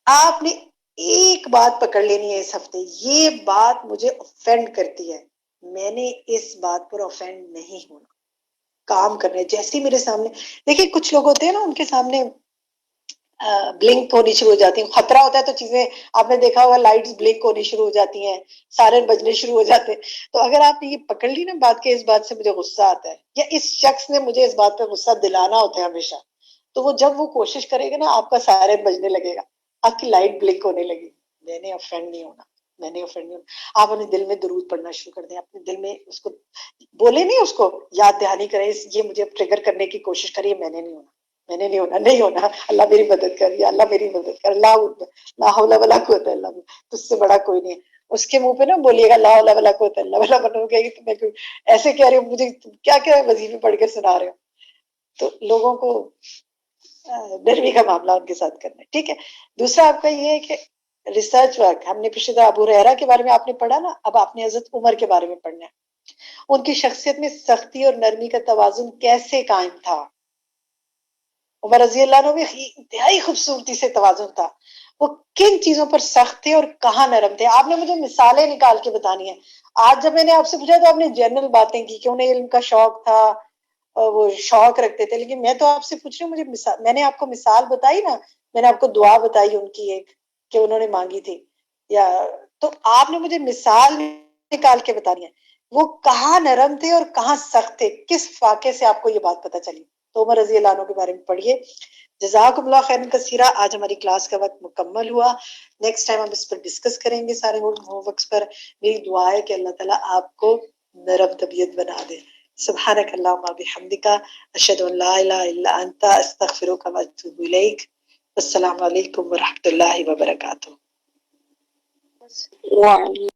آپ نے ایک بات پکڑ لینی ہے اس ہفتے، یہ بات مجھے آفینڈ کرتی ہے، میں نے اس بات پر آفینڈ نہیں ہونا، کام کرنے. جیسے میرے سامنے دیکھیں کچھ لوگ ہوتے ہیں نا، ان کے سامنے بلنک ہونی شروع ہو جاتی ہیں، خطرہ ہوتا ہے تو چیزیں آپ نے دیکھا ہوگا، لائٹس بلنک ہونی شروع ہو جاتی ہیں، سائرن بجنے شروع ہو جاتے ہیں. تو اگر آپ نے یہ پکڑ لی نا بات کہ اس بات سے مجھے غصہ آتا ہے، یا اس شخص نے مجھے اس بات پہ غصہ دلانا ہوتا ہے ہمیشہ، تو وہ جب وہ کوشش کرے گا نا آپ کا سائرن بجنے لگے گا، آپ کی لائٹ بلنک ہونے لگے گی. میں نے آفینڈ نہیں ہونا، میں نے آفینڈ نہیں ہونا. آپ اپنے دل میں درود پڑھنا شروع کر دیں، اپنے دل میں اس کو بولے نہیں، اس کو یاد دہانی کریں، یہ مجھے ٹریگر کرنے کی کوشش کریے، میں نے نہیں ہونا، میں نے نہیں ہونا، نہیں ہونا، اللہ میری مدد کر، یا اللہ میری مدد کر، لا حول ولا قوت الا باللہ، تجھ سے بڑا کوئی نہیں ہے. اس کے منہ پہ نا بولیے گا لا حول ولا قوت الا باللہ، ورنہ کہے گی تمہیں ایسے کہہ رہے ہو، مجھے کیا کیا وظیفے پڑھ کے سنا رہے ہو. تو لوگوں کو نرمی کا معاملہ ان کے ساتھ کرنا ہے. ٹھیک ہے، دوسرا آپ کا یہ ہے کہ ریسرچ ورک. ہم نے پچھلے دفعہ ابو ہریرہ کے بارے میں آپ نے پڑھا نا، اب آپ نے حضرت عمر کے بارے میں پڑھنا ہے. ان کی شخصیت میں سختی اور نرمی کا توازن کیسے قائم تھا. عمر رضی اللہ عنہ میں انتہائی خوبصورتی سے توازن تھا. وہ کن چیزوں پر سخت تھے اور کہاں نرم تھے. آپ نے مجھے مثالیں نکال کے بتانی ہیں. آج جب میں نے آپ سے پوچھا تو آپ نے جنرل باتیں کی کہ انہیں علم کا شوق تھا, وہ شوق رکھتے تھے, لیکن میں تو آپ سے پوچھ رہی ہوں, مجھے میں نے آپ کو مثال بتائی نا, میں نے آپ کو دعا بتائی ان کی ایک کہ انہوں نے مانگی تھی, یا تو آپ نے مجھے مثال نکال کے بتانی ہے وہ کہاں نرم تھے اور کہاں سخت تھے, کس واقعے سے آپ کو یہ بات پتہ چلی. تو عمر رضی اللہ عنہ کے بارے میں پڑھیے. جزاکم اللہ خیرا کثیرا. آج ہماری کلاس کا وقت مکمل ہوا. نیکسٹ ٹائم ہم اس پر ڈسکس کریں گے سارے ہوم ورکس پر. میری دعا ہے کہ اللہ تعالیٰ آپ کو نرم طبیعت بنا دے. سبحانک اللہم بحمدک اشہد ان لا الہ الا انت استغفرک و اتوب الیک. السلام علیکم ورحمۃ اللہ وبرکاتہ. وعلیکم